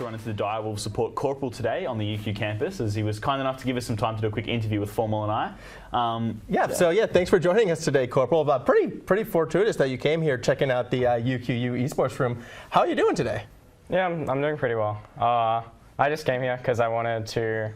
to run into the Direwolves support corporal today on the UQ campus, as he was kind enough to give us some time to do a quick interview with Formal and I. So thanks for joining us today, Corporal. Pretty fortuitous that you came here checking out the UQU esports room. How are you doing today? Yeah, I'm doing pretty well. I just came here because I wanted to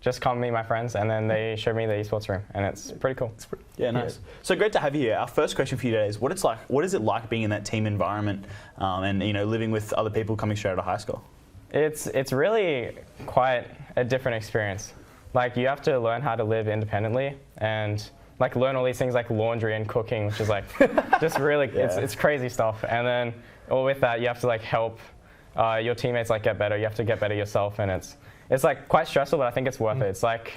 just come meet my friends, and then they showed me the esports room, and it's pretty cool. Yeah, nice. So great to have you here. Our first question for you today is, what is it like being in that team environment, and living with other people coming straight out of high school? It's really quite a different experience. Like, you have to learn how to live independently and like learn all these things like laundry and cooking, which is like just really it's crazy stuff. And then with that, you have to like help your teammates like get better. You have to get better yourself, and it's like quite stressful, but I think it's worth it. It's like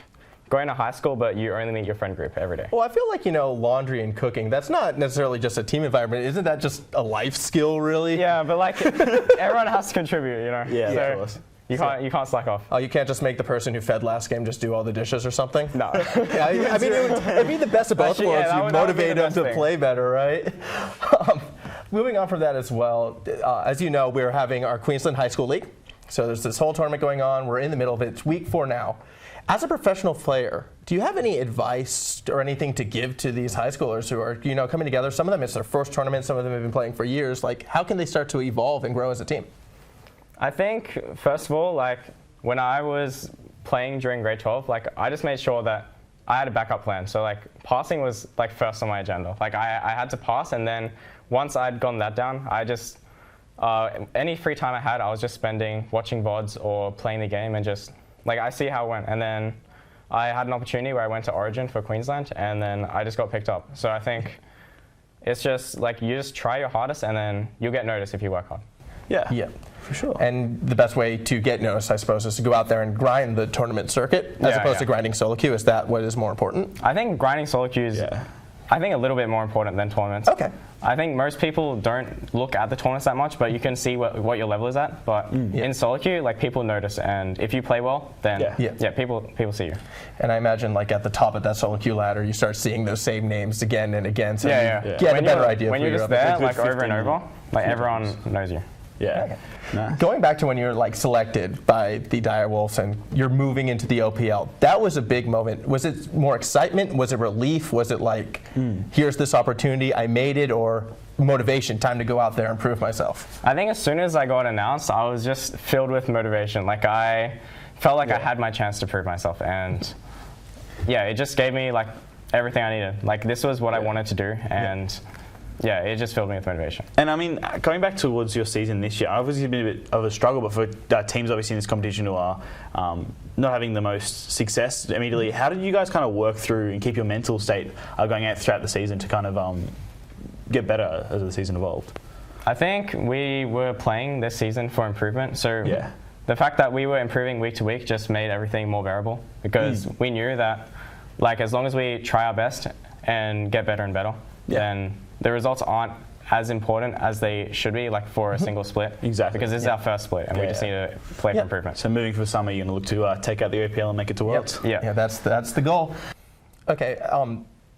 going to high school, but you only meet your friend group every day. Well, I feel like, laundry and cooking, that's not necessarily just a team environment. Isn't that just a life skill, really? Yeah, but like everyone has to contribite, Yeah, so of course. You can't slack off. Oh, you can't just make the person who fed last game just do all the dishes or something? No. I mean, it'd be the best of both worlds. You motivate them to play better, right? Moving on from that as well, as you know, we're having our Queensland High School League. So there's this whole tournament going on. We're in the middle of it. It's week 4 now. As a professional player, do you have any advice or anything to give to these high schoolers who are, coming together? Some of them, it's their first tournament. Some of them have been playing for years. Like, how can they start to evolve and grow as a team? I think, first of all, like, when I was playing during grade 12, like, I just made sure that I had a backup plan. So, like, passing was, like, first on my agenda. Like, I had to pass, and then once I'd gotten that down, I just, any free time I had, I was just spending watching VODs or playing the game, and just, like, I see how it went. And then I had an opportunity where I went to Origin for Queensland, and then I just got picked up. So I think it's just, like, you just try your hardest, and then you'll get noticed if you work hard. Yeah, for sure. And the best way to get noticed, I suppose, is to go out there and grind the tournament circuit as opposed to grinding solo queue. Is that what is more important? I think grinding solo queue is, I think, a little bit more important than tournaments. Okay. I think most people don't look at the tournaments that much, but you can see what your level is at. But in solo queue, like, people notice, and if you play well, then people see you. And I imagine, like, at the top of that solo queue ladder, you start seeing those same names again and again, so you get a better idea. When you're just there, like, over and over, like, everyone knows you. Yeah. Nice. Going back to when you were, like, selected by the Direwolves and you're moving into the OPL, that was a big moment. Was it more excitement? Was it relief? Was it like, here's this opportunity, I made it, or motivation, time to go out there and prove myself? I think as soon as I got announced, I was just filled with motivation. Like, I felt like I had my chance to prove myself, and it just gave me, like, everything I needed. Like, this was what I wanted to do, and it just filled me with motivation. And I mean, going back towards your season this year, obviously it's been a bit of a struggle, but for teams obviously in this competition who are not having the most success immediately, how did you guys kind of work through and keep your mental state going out throughout the season to kind of get better as the season evolved? I think we were playing this season for improvement, so the fact that we were improving week to week just made everything more bearable, because we knew that, like, as long as we try our best and get better and better, then the results aren't as important as they should be, like, for a single split. Exactly. Because this is our first split, and we just need to play for improvement. So moving for summer, you're going to look to take out the OPL and make it to Worlds. Yeah, that's the goal. Okay,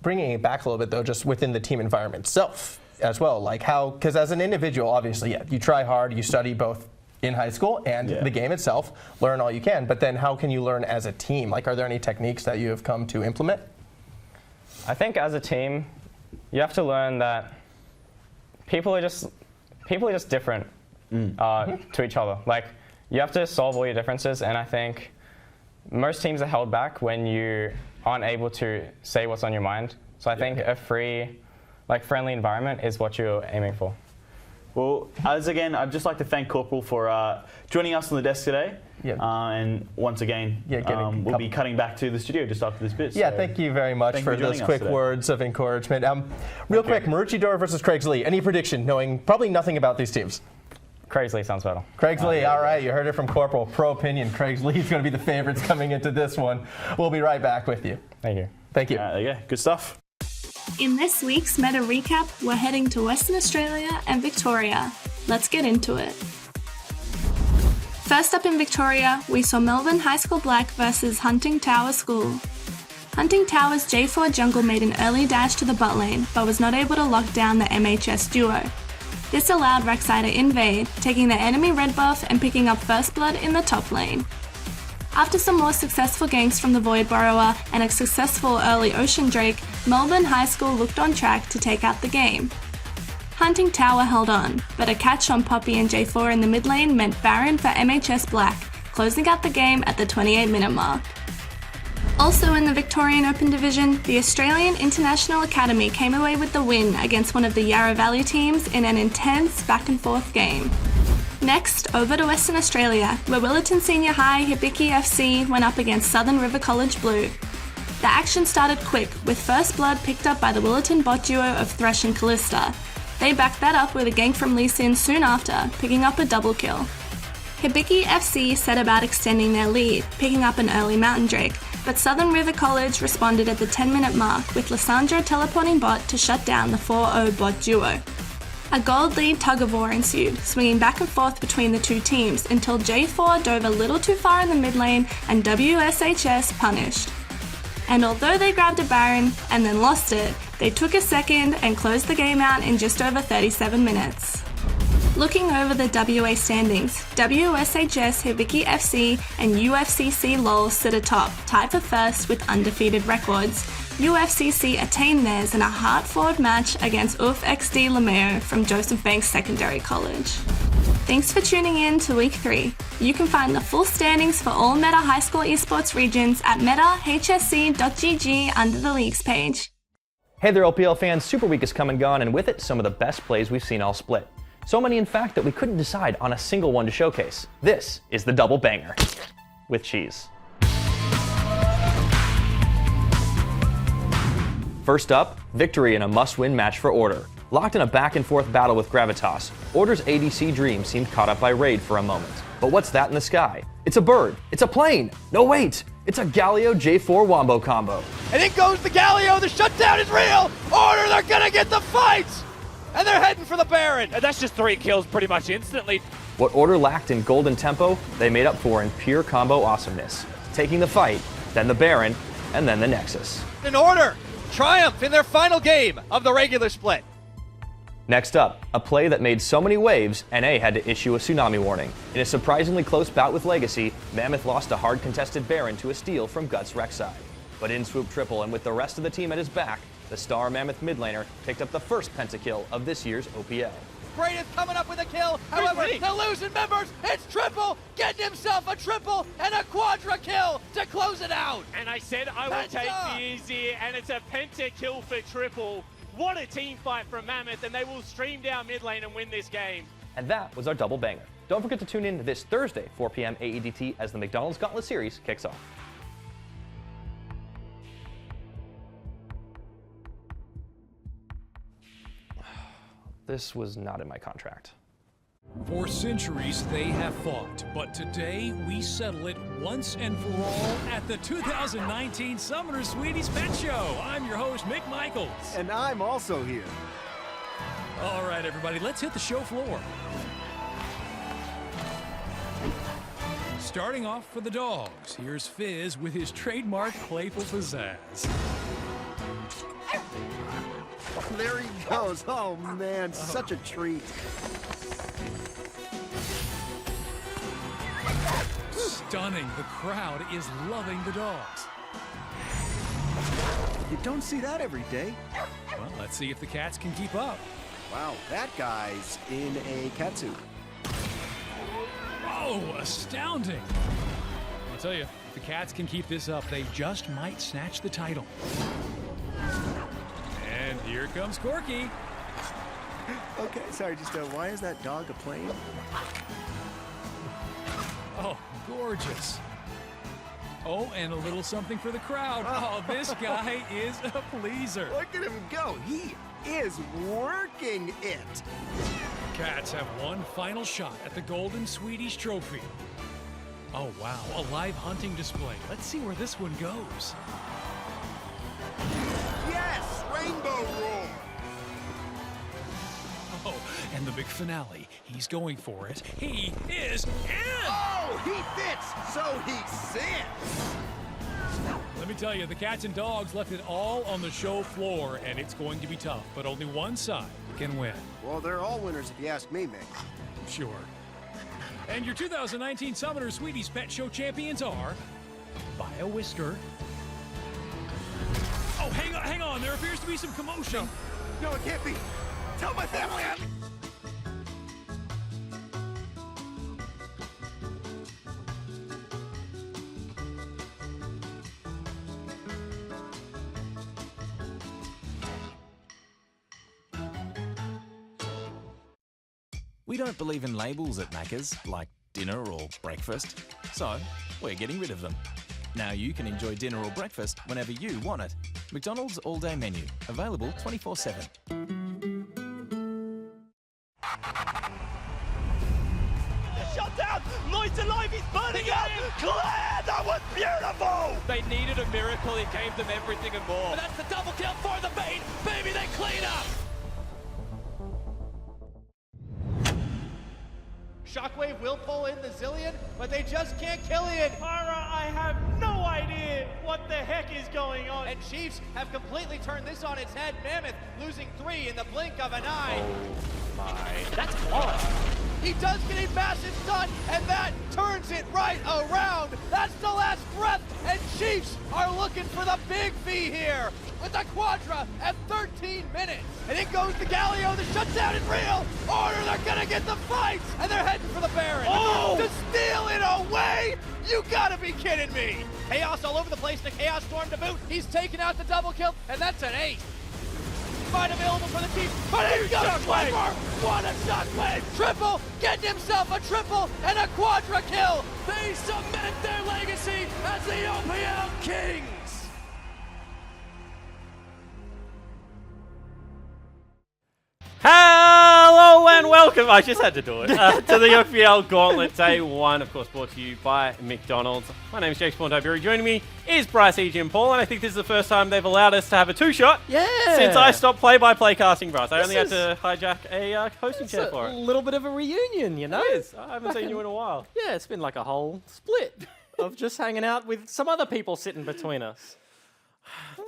bringing it back a little bit, though, just within the team environment itself as well. Like, how, because as an individual, obviously, you try hard, you study both in high school and the game itself, learn all you can, but then how can you learn as a team? Like, are there any techniques that you have come to implement? I think as a team, you have to learn that people are just different to each other. Like, you have to solve all your differences, and I think most teams are held back when you aren't able to say what's on your mind. So I think a free, like, friendly environment is what you're aiming for. Well, again, I'd just like to thank Corporal for joining us on the desk today. And once again, we'll be cutting back to the studio just after this bit. Yeah, so thank you very much for those quick words of encouragement. Real quick, Maroochydore versus Craigsley. Any prediction, knowing probably nothing about these teams? Craigsley sounds better. Craigsley, all right, you heard it from Corporal. Pro opinion, Craigsley's going to be the favorites coming into this one. We'll be right back with you. Thank you. Thank you. There you go. Good stuff. In this week's Meta Recap, we're heading to Western Australia and Victoria. Let's get into it. First up in Victoria, we saw Melbourne High School Black versus Hunting Tower School. Hunting Tower's J4 jungle made an early dash to the bot lane, but was not able to lock down the MHS duo. This allowed Rek'Sai to invade, taking the enemy red buff and picking up first blood in the top lane. After some more successful ganks from the Void Borrower and a successful early Ocean Drake, Melbourne High School looked on track to take out the game. Hunting Tower held on, but a catch on Poppy and J4 in the mid lane meant Baron for MHS Black, closing out the game at the 28-minute mark. Also in the Victorian Open Division, the Australian International Academy came away with the win against one of the Yarra Valley teams in an intense back-and-forth game. Next, over to Western Australia, where Willetton Senior High Hibiki FC went up against Southern River College Blue. The action started quick, with first blood picked up by the Willetton bot duo of Thresh and Callista. They backed that up with a gank from Lee Sin soon after, picking up a double kill. Hibiki FC set about extending their lead, picking up an early Mountain Drake, but Southern River College responded at the 10-minute mark with Lissandra teleporting bot to shut down the 4-0 bot duo. A gold lead tug-of-war ensued, swinging back and forth between the two teams until J4 dove a little too far in the mid lane and WSHS punished. And although they grabbed a Baron and then lost it, they took a second and closed the game out in just over 37 minutes. Looking over the WA standings, WSHS Hibiki FC and UFCC LOL sit atop, tied for first with undefeated records. UFCC attained theirs in a hard-fought match against UF XD Lameo from Joseph Banks Secondary College. Thanks for tuning in to Week 3. You can find the full standings for all Meta High School esports regions at metahsc.gg under the leagues page. Hey there OPL fans, Super Week has come and gone, and with it, some of the best plays we've seen all split. So many in fact that we couldn't decide on a single one to showcase. This is the double banger with cheese. First up, victory in a must-win match for Order. Locked in a back-and-forth battle with Gravitas, Order's ADC dream seemed caught up by Raid for a moment. But what's that in the sky? It's a bird. It's a plane. No, wait. It's a Galio J4 Wombo combo. And in goes the Galio. The shutdown is real. Order, they're going to get the fight. And they're heading for the Baron. And that's just 3 kills pretty much instantly. What Order lacked in golden tempo, they made up for in pure combo awesomeness. Taking the fight, then the Baron, and then the Nexus. In Order, triumph in their final game of the regular split. Next up, a play that made so many waves, NA had to issue a tsunami warning. In a surprisingly close bout with Legacy, Mammoth lost a hard contested Baron to a steal from Guts Rek'Sai. But in swoop triple and with the rest of the team at his back, the star Mammoth mid laner picked up the first pentakill of this year's OPL. Great is coming up with a kill. However, the losing members, it's triple, getting himself a triple and a quadra kill to close it out. And I said I would take the easy, and it's a pentakill for triple. What a team fight from Mammoth, and they will stream down mid lane and win this game. And that was our double banger. Don't forget to tune in this Thursday, 4 p.m. AEDT, as the McDonald's Gauntlet series kicks off. This was not in my contract. For centuries they have fought, but today we settle it once and for all at the 2019 Summoner Sweeties Pet Show. I'm your host, Mick Michaels. And I'm also here. All right, everybody, let's hit the show floor. Starting off for the dogs, here's Fizz with his trademark playful pizzazz. There he goes. Oh, man, such a treat. Stunning. The crowd is loving the dogs. You don't see that every day. Well, let's see if the cats can keep up. Wow, that guy's in a catsuit. Oh, astounding. I'll tell you, if the cats can keep this up, they just might snatch the title. And here comes Corky. Okay, sorry, just why is that dog a plane? Oh, gorgeous. Oh, and a little something for the crowd. Oh, this guy is a pleaser. Look at him go. He is working it. Cats have one final shot at the Golden Sweeties Trophy. Oh, wow, a live hunting display. Let's see where this one goes. Yes, rainbow roar. Oh, and the big finale. He's going for it. He is in! Oh, he fits, so he sits. The Let me tell you, the Cats and Dogs left it all on the show floor, and it's going to be tough, but only one side can win. Well, they're all winners if you ask me, man. Sure. And your 2019 Summoner Sweeties Pet Show champions are Bio-Whisker. Oh, hang on. There appears to be some commotion. No, it can't be. Tell my family I'm... We don't believe in labels at Macca's, like dinner or breakfast, so we're getting rid of them. Now you can enjoy dinner or breakfast whenever you want it. McDonald's all-day menu, available 24/7. Shutdown! Lloyd's alive, he's burning up! Claire, that was beautiful! They needed a miracle, he gave them everything and more. But that's the double kill for the bait! Baby, they clean up! Shockwave will pull in the Zillion, but they just can't kill it. Pyra, I have no idea what the heck is going on. And Chiefs have completely turned this on its head. Mammoth losing 3 in the blink of an eye. Oh my. That's close. He does get a massive stun, and that turns it right around. That's the last breath, and Chiefs are looking for the big V here with a Quadra at 13 minutes. And in goes the Galio. The shutdown is real. Order, they're gonna get the fight, and they're heading for the Baron. Oh! To steal it away? You gotta be kidding me. Chaos all over the place, the Chaos Storm to boot. He's taking out the double kill, and that's an 8. Fight available for the team, but he's got a sniper! What a shockwave! Triple, getting himself a triple and a Quadra kill! They cement their legacy as the OPL Kings! Hello and welcome, I just had to do it, to the OPL Gauntlet Day 1, of course brought to you by McDonald's. My name is Jake Spawn-Tiberi. Joining me is Bryce, E.G. and Paul, and I think this is the first time they've allowed us to have a two-shot since I stopped play-by-play casting, Bryce. I only had to hijack a hosting chair for it. A little bit of a reunion, you know? It is. I haven't seen you in a while. Yeah, it's been like a whole split of just hanging out with some other people sitting between us.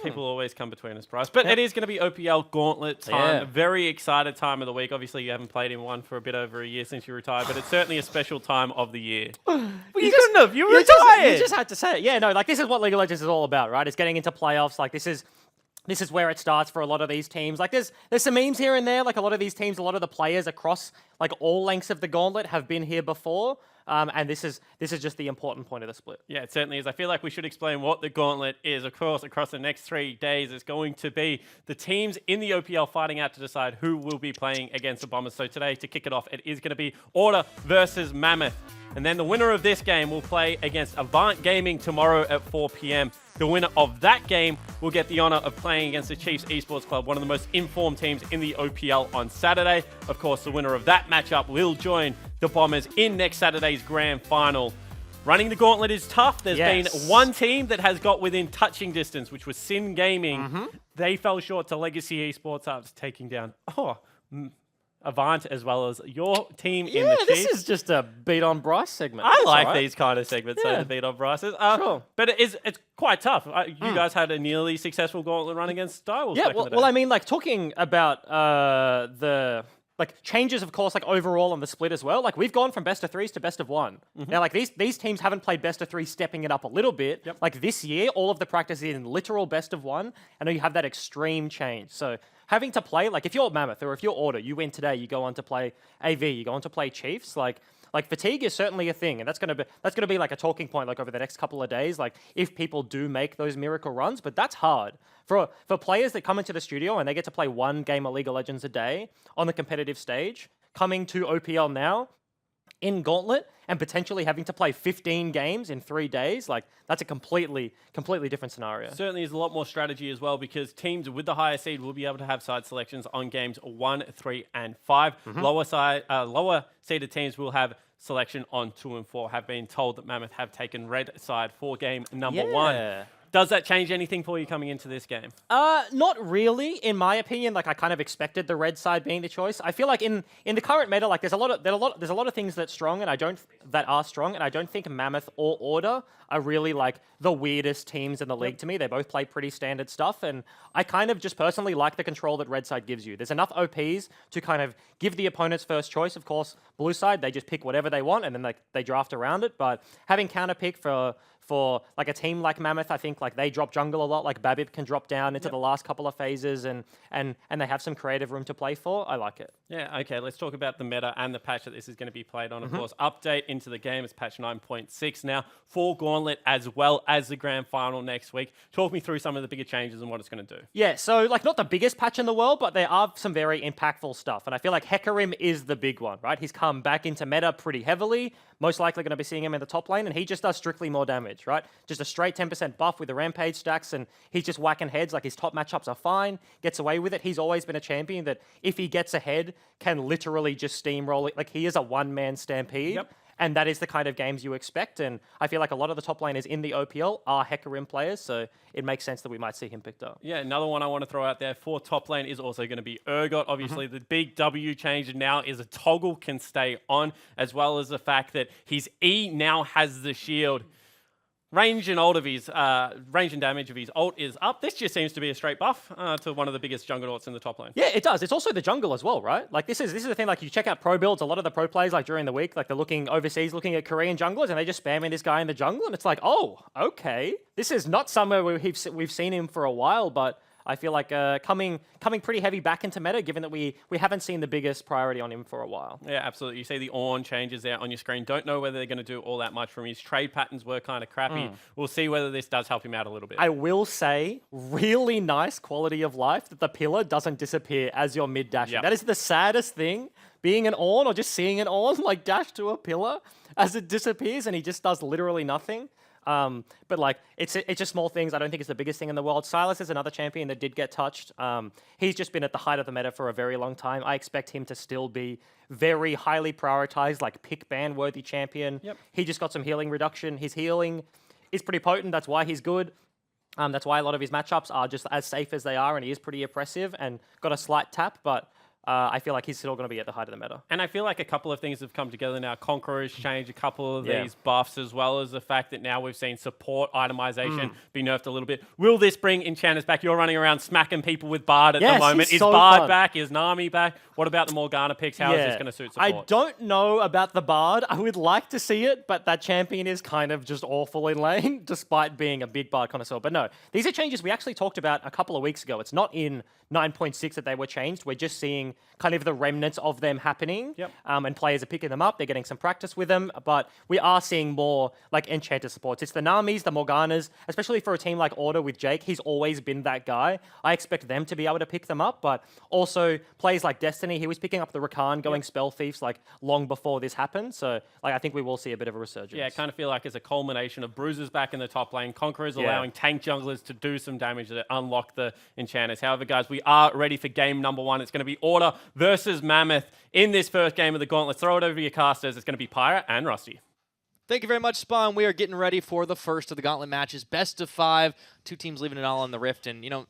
People always come between us, Bryce. But it is going to be OPL Gauntlet time. Yeah. A very excited time of the week. Obviously, you haven't played in one for a bit over a year since you retired, but it's certainly a special time of the year. Well, you couldn't have. You were retired. You just had to say it. Yeah, no, like this is what League of Legends is all about, right? It's getting into playoffs. Like this is where it starts for a lot of these teams. Like there's some memes here and there. Like a lot of these teams, a lot of the players across like all lengths of the Gauntlet have been here before. And this is just the important point of the split. Yeah, it certainly is. I feel like we should explain what the Gauntlet is. Of course, across the next 3 days, it's going to be the teams in the OPL fighting out to decide who will be playing against the Bombers. So today, to kick it off, it is going to be Order versus Mammoth. And then the winner of this game will play against Avant Gaming tomorrow at 4 p.m. The winner of that game will get the honor of playing against the Chiefs Esports Club, one of the most informed teams in the OPL on Saturday. Of course, the winner of that matchup will join the Bombers in next Saturday's grand final. Running the Gauntlet is tough. There's been one team that has got within touching distance, which was Sin Gaming. They fell short to Legacy Esports after taking down Avant, as well as your team in the Chiefs. This is just a beat on Bryce segment. I like these kind of segments, so the beat on Bryce's. Sure. But it's quite tough. You guys had a nearly successful Gauntlet run against Stywolf. Yeah, well, I mean, like talking about the changes, of course, like overall on the split as well. Like we've gone from best of 3s to best of 1. Now, like these teams haven't played best of 3, stepping it up a little bit. Like this year, all of the practice is in literal best of 1. I know you have that extreme change. So having to play, like if you're Mammoth or if you're Order, you win today, you go on to play AV, you go on to play Chiefs, like fatigue is certainly a thing, and that's gonna be like a talking point like over the next couple of days, like if people do make those miracle runs, but that's hard. For players that come into the studio and they get to play one game of League of Legends a day on the competitive stage, coming to OPL now in Gauntlet and potentially having to play 15 games in 3 days, like that's a completely different scenario. Certainly is a lot more strategy as well, because teams with the higher seed will be able to have side selections on games 1, 3, and 5. Lower seeded teams will have selection on 2 and 4. Have been told that Mammoth have taken red side for game number 1. Does that change anything for you coming into this game? Not really, in my opinion. Like I kind of expected the red side being the choice. I feel like in the current meta, like there's a lot of things that are strong, and I don't think Mammoth or Order are really like the weirdest teams in the league to me. They both play pretty standard stuff, and I kind of just personally like the control that red side gives you. There's enough OPs to kind of give the opponent's first choice. Of course, blue side, they just pick whatever they want, and then they draft around it. But having counter pick for like a team like Mammoth, I think like they drop jungle a lot. Like Babip can drop down into the last couple of phases, and they have some creative room to play for. I like it. Yeah, okay, let's talk about the meta and the patch that this is going to be played on. Of course, update into the game is patch 9.6 now for Gauntlet as well as the grand final next week. Talk me through some of the bigger changes and what it's going to do. Yeah, so like not the biggest patch in the world, but there are some very impactful stuff. And I feel like Hecarim is the big one, right? He's come back into meta pretty heavily. Most likely going to be seeing him in the top lane, and he just does strictly more damage, right? Just a straight 10% buff with the Rampage stacks, and he's just whacking heads. Like his top matchups are fine, gets away with it. He's always been a champion that if he gets ahead, can literally just steamroll it. Like he is a one-man stampede. And that is the kind of games you expect. And I feel like a lot of the top laners in the OPL are Hecarim players, so it makes sense that we might see him picked up. Yeah, another one I want to throw out there for top lane is also going to be Urgot. Obviously, the big W change now is a toggle can stay on, as well as the fact that his E now has the shield. Range and damage of his ult is up. This just seems to be a straight buff to one of the biggest jungle ults in the top lane. Yeah, it does. It's also the jungle as well, right? Like this is the thing. Like you check out pro builds, a lot of the pro players like during the week, like they're looking overseas, looking at Korean junglers, and they just spamming this guy in the jungle, and it's like, oh, okay, this is not somewhere where we've seen him for a while, but I feel like coming pretty heavy back into meta, given that we haven't seen the biggest priority on him for a while. Yeah, absolutely. You see the Ornn changes there on your screen. Don't know whether they're going to do all that much from his trade patterns were kind of crappy. We'll see whether this does help him out a little bit. I will say, really nice quality of life that the pillar doesn't disappear as you're mid-dashing. That is the saddest thing, being an Ornn or just seeing an Ornn like dash to a pillar as it disappears and he just does literally nothing. But like it's just small things. I don't think it's the biggest thing in the world. Silas is another champion that did get touched. He's just been at the height of the meta for a very long time. I expect him to still be very highly prioritized, like pick ban worthy champion. He just got some healing reduction. His healing is pretty potent. That's why he's good. That's why a lot of his matchups are just as safe as they are, and he is pretty oppressive and got a slight tap, but I feel like he's still going to be at the height of the meta. And I feel like a couple of things have come together now. Conqueror's changed a couple of these buffs, as well as the fact that now we've seen support itemization be nerfed a little bit. Will this bring enchanters back? You're running around smacking people with Bard at the moment. Is Bard back? Is Nami back? What about the Morgana picks? How is this going to suit support? I don't know about the Bard. I would like to see it, but that champion is kind of just awful in lane, despite being a big Bard connoisseur. But no, these are changes we actually talked about a couple of weeks ago. It's not in 9.6 that they were changed. We're just seeing kind of the remnants of them happening, and players are picking them up. They're getting some practice with them, but we are seeing more like enchanter supports. It's the Namis, the Morganas, especially for a team like Order with Jake. He's always been that guy. I expect them to be able to pick them up, but also players like Destiny, he was picking up the Rakan going Spell Thieves like long before this happened. So like I think we will see a bit of a resurgence. Yeah, I kind of feel like it's a culmination of Bruisers back in the top lane, Conquerors allowing tank junglers to do some damage to unlock the enchanters. However, guys, we are ready for game number one. It's going to be Order versus Mammoth in this first game of the Gauntlet. Throw it over to your casters. It's going to be Pyra and Rusty. Thank you very much, Spawn. We are getting ready for the first of the Gauntlet matches. Best of 5. 2 teams leaving it all on the Rift. And, you know,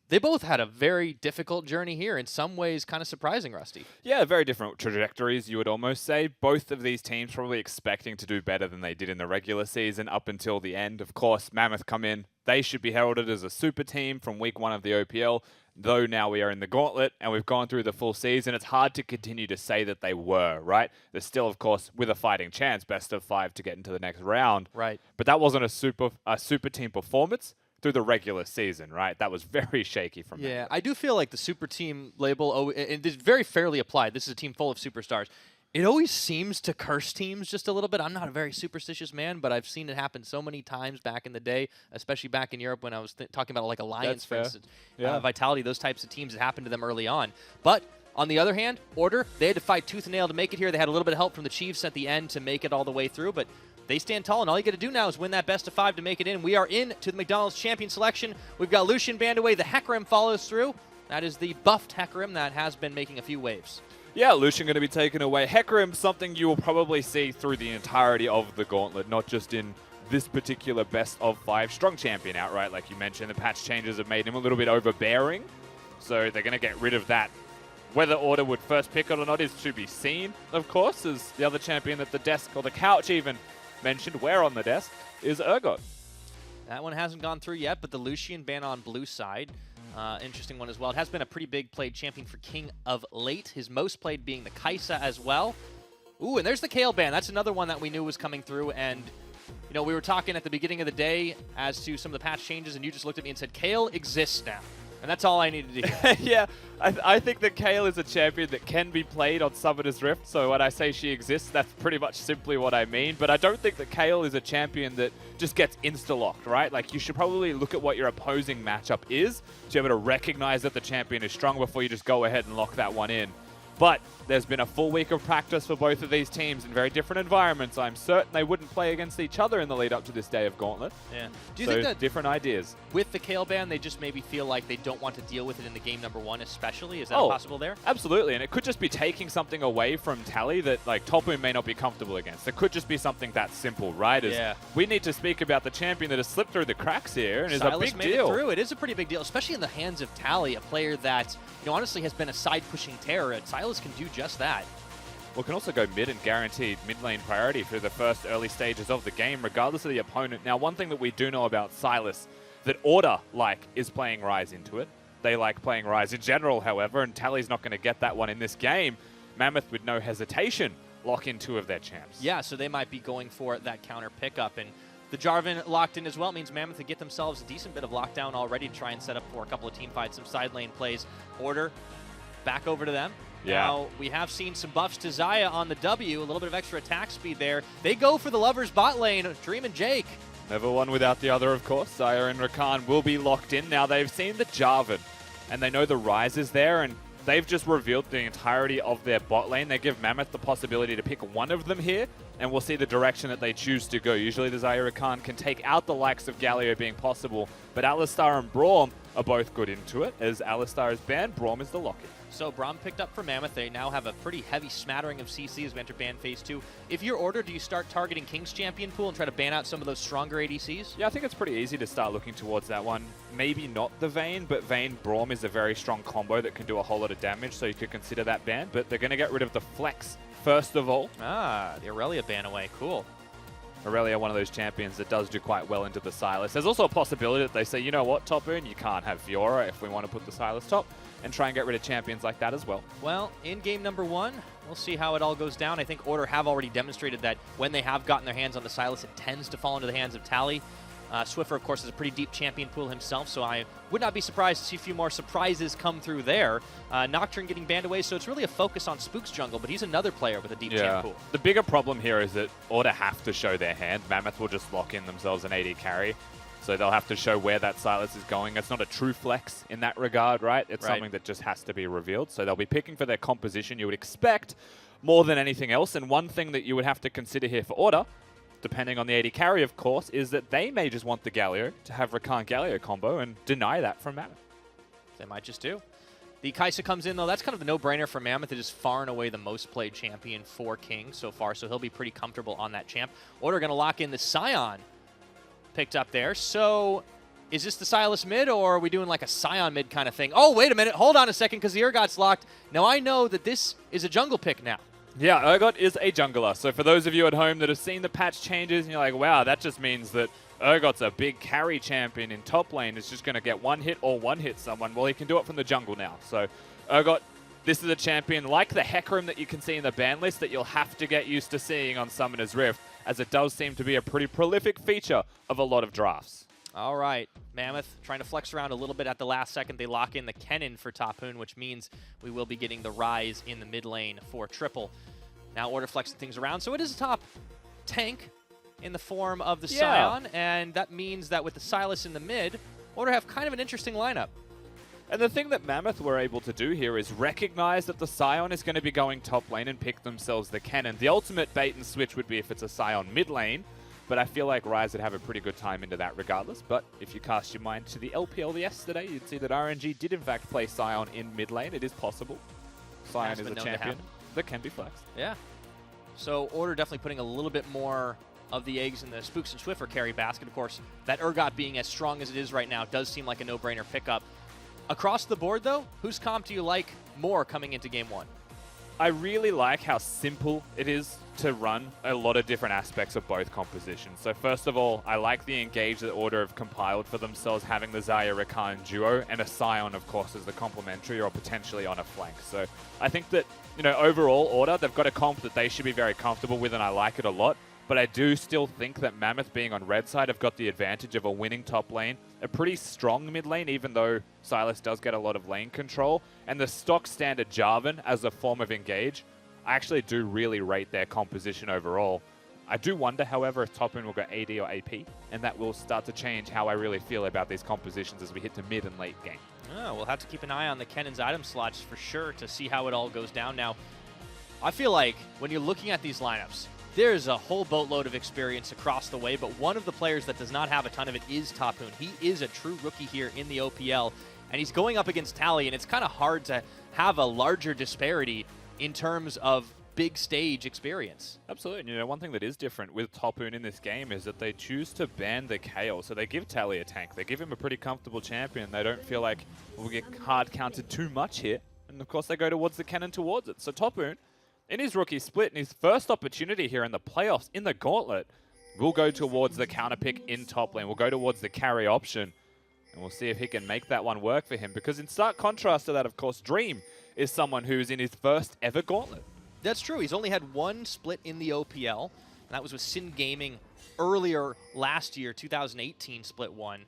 they both had a very difficult journey here. In some ways, kind of surprising, Rusty. Yeah, very different trajectories, you would almost say. Both of these teams probably expecting to do better than they did in the regular season up until the end. Of course, Mammoth come in. They should be heralded as a super team from week 1 of the OPL. Though now we are in the Gauntlet and we've gone through the full season, it's hard to continue to say that they were, right? They're still, of course, with a fighting chance, best of 5 to get into the next round. Right. But that wasn't a super team performance through the regular season, right? That was very shaky from them. Yeah, I do feel like the super team label, and it's very fairly applied. This is a team full of superstars. It always seems to curse teams just a little bit. I'm not a very superstitious man, but I've seen it happen so many times back in the day, especially back in Europe when I was talking about like Alliance, for instance. Vitality, those types of teams that happened to them early on. But on the other hand, Order, they had to fight tooth and nail to make it here. They had a little bit of help from the Chiefs at the end to make it all the way through, but they stand tall, and all you got to do now is win that best of 5 to make it in. We are in to the McDonald's champion selection. We've got Lucian banned away. The Hecarim follows through. That is the buffed Hecarim that has been making a few waves. Yeah, Lucian going to be taken away. Hecarim, something you will probably see through the entirety of the Gauntlet, not just in this particular best of 5 strong champion outright. Like you mentioned, the patch changes have made him a little bit overbearing, so they're going to get rid of that. Whether Order would first pick it or not is to be seen, of course, as the other champion that the desk, or the couch even, mentioned, where on the desk, is Urgot. That one hasn't gone through yet, but the Lucian ban on blue side. Interesting one as well. It has been a pretty big played champion for King of late. His most played being the Kaisa as well. Ooh, and there's the Kayle ban. That's another one that we knew was coming through. And, you know, we were talking at the beginning of the day as to some of the patch changes, and you just looked at me and said, Kayle exists now. And that's all I needed to hear. Yeah, I think that Kayle is a champion that can be played on Summoner's Rift, so when I say she exists, that's pretty much simply what I mean. But I don't think that Kayle is a champion that just gets insta-locked, right? Like, you should probably look at what your opposing matchup is to be able to recognize that the champion is strong before you just go ahead and lock that one in. But there's been a full week of practice for both of these teams in very different environments. I'm certain they wouldn't play against each other in the lead up to this day of Gauntlet. Yeah. Do you think that different ideas with the Kayle ban, they just maybe feel like they don't want to deal with it in the game number 1 especially? Is that possible there? Absolutely, and it could just be taking something away from Tally that like Topu may not be comfortable against. It could just be something that simple, right? We need to speak about the champion that has slipped through the cracks here and Silas is a big made deal. It through. It is a pretty big deal, especially in the hands of Tally, a player that, you know, honestly has been a side-pushing terror, and Silas can do just that. Well, can also go mid and guaranteed mid lane priority for the first early stages of the game, regardless of the opponent. Now, one thing that we do know about Silas, that Order is playing Ryze into it. They like playing Ryze in general, however, and Tally's not going to get that one in this game. Mammoth, with no hesitation, lock in 2 of their champs. Yeah, so they might be going for that counter pickup, and the Jarvan locked in as well. It means Mammoth would get themselves a decent bit of lockdown already to try and set up for a couple of team fights, some side lane plays. Order back over to them. Yeah. Now, we have seen some buffs to Xayah on the W, a little bit of extra attack speed there. They go for the Lovers bot lane, Dream and Jake. Never one without the other, of course. Xayah and Rakan will be locked in. Now, they've seen the Jarvan, and they know the Ryze is there, and they've just revealed the entirety of their bot lane. They give Mammoth the possibility to pick one of them here, and we'll see the direction that they choose to go. Usually the Xayah Rakan can take out the likes of Galio being possible, but Alistar and Braum are both good into it. As Alistar is banned, Braum is the lock-in. So Braum picked up for Mammoth. They now have a pretty heavy smattering of CC as we enter ban phase 2. If you're Order, do you start targeting King's champion pool and try to ban out some of those stronger ADCs? Yeah, I think it's pretty easy to start looking towards that one. Maybe not the Vayne, but Vayne Braum is a very strong combo that can do a whole lot of damage, so you could consider that ban. But they're going to get rid of the Flex first of all. Ah, the Aurelia ban away. Cool. Aurelia, one of those champions that does do quite well into the Sylas. There's also a possibility that they say, you know what, Top Boon, you can't have Fiora if we want to put the Sylas top, and try and get rid of champions like that as well. Well, in game number 1, we'll see how it all goes down. I think Order have already demonstrated that when they have gotten their hands on the Sylas, it tends to fall into the hands of Tally. Swiffer, of course, is a pretty deep champion pool himself, so I would not be surprised to see a few more surprises come through there. Nocturne getting banned away, so it's really a focus on Spook's jungle, but he's another player with a deep champ pool. The bigger problem here is that Order have to show their hand. Mammoth will just lock in themselves an AD carry, so they'll have to show where that Sylas is going. It's not a true flex in that regard, right? It's something that just has to be revealed, so they'll be picking for their composition, you would expect, more than anything else. And one thing that you would have to consider here for Order, depending on the AD carry, of course, is that they may just want the Galio to have Rakan-Galio combo and deny that from Mammoth. They might just do. The Kaisa comes in, though. That's kind of the no-brainer for Mammoth. It is far and away the most played champion for King so far, so he'll be pretty comfortable on that champ. Order going to lock in the Scion picked up there. So is this the Sylas mid, or are we doing like a Scion mid kind of thing? Oh, wait a minute. Hold on a second, because the Urgot's locked. Now I know that this is a jungle pick now. Yeah, Urgot is a jungler. So for those of you at home that have seen the patch changes and you're like, wow, that just means that Urgot's a big carry champion in top lane. It's just going to get one hit or one-hit someone. Well, he can do it from the jungle now. So Urgot, this is a champion like the Hecarim that you can see in the ban list that you'll have to get used to seeing on Summoner's Rift, as it does seem to be a pretty prolific feature of a lot of drafts. All right, Mammoth trying to flex around a little bit at the last second. They lock in the Kennen for Tapoon, which means we will be getting the Ryze in the mid lane for triple. Now Order flexing things around, so it is a top tank in the form of the Scion, and that means that with the Sylas in the mid, Order have kind of an interesting lineup. And the thing that Mammoth were able to do here is recognize that the Scion is going to be going top lane and pick themselves the Kennen. The ultimate bait and switch would be if it's a Scion mid lane, but I feel like Ryze would have a pretty good time into that regardless. But if you cast your mind to the LPL yesterday, you'd see that RNG did in fact play Scion in mid lane. It is possible. Scion is a champion that can be flexed. Yeah. So Order definitely putting a little bit more of the eggs in the Spooks and Swiffer carry basket. Of course, that Urgot being as strong as it is right now does seem like a no-brainer pickup. Across the board, though, whose comp do you like more coming into Game 1? I really like how simple it is to run a lot of different aspects of both compositions. So first of all, I like the engage that Order have compiled for themselves, having the Zarya Rakan duo and a Scion, of course, as the complementary or potentially on a flank. So I think that, overall, Order, they've got a comp that they should be very comfortable with, and I like it a lot. But I do still think that Mammoth, being on red side, have got the advantage of a winning top lane, a pretty strong mid lane, even though Sylas does get a lot of lane control, and the stock standard Jarvan as a form of engage. I actually do really rate their composition overall. I do wonder, however, if top lane will go AD or AP, and that will start to change how I really feel about these compositions as we hit to mid and late game. Oh, we'll have to keep an eye on the Kennen's item slots for sure to see how it all goes down. Now, I feel like when you're looking at these lineups, there's a whole boatload of experience across the way, but one of the players that does not have a ton of it is Tapoon. He is a true rookie here in the OPL, and he's going up against Tally, and it's kind of hard to have a larger disparity in terms of big stage experience. Absolutely. And one thing that is different with Tapoon in this game is that they choose to ban the KO. So they give Tally a tank. They give him a pretty comfortable champion. They don't feel like we'll get hard counted too much here. And of course they go towards the cannon towards it. So Tapoon, in his rookie split, and his first opportunity here in the playoffs, in the Gauntlet, will go towards the counter pick in top lane. We'll go towards the carry option, and we'll see if he can make that one work for him. Because in stark contrast to that, of course, Dream is someone who's in his first ever Gauntlet. That's true. He's only had one split in the OPL, and that was with Sin Gaming earlier last year, 2018 split 1.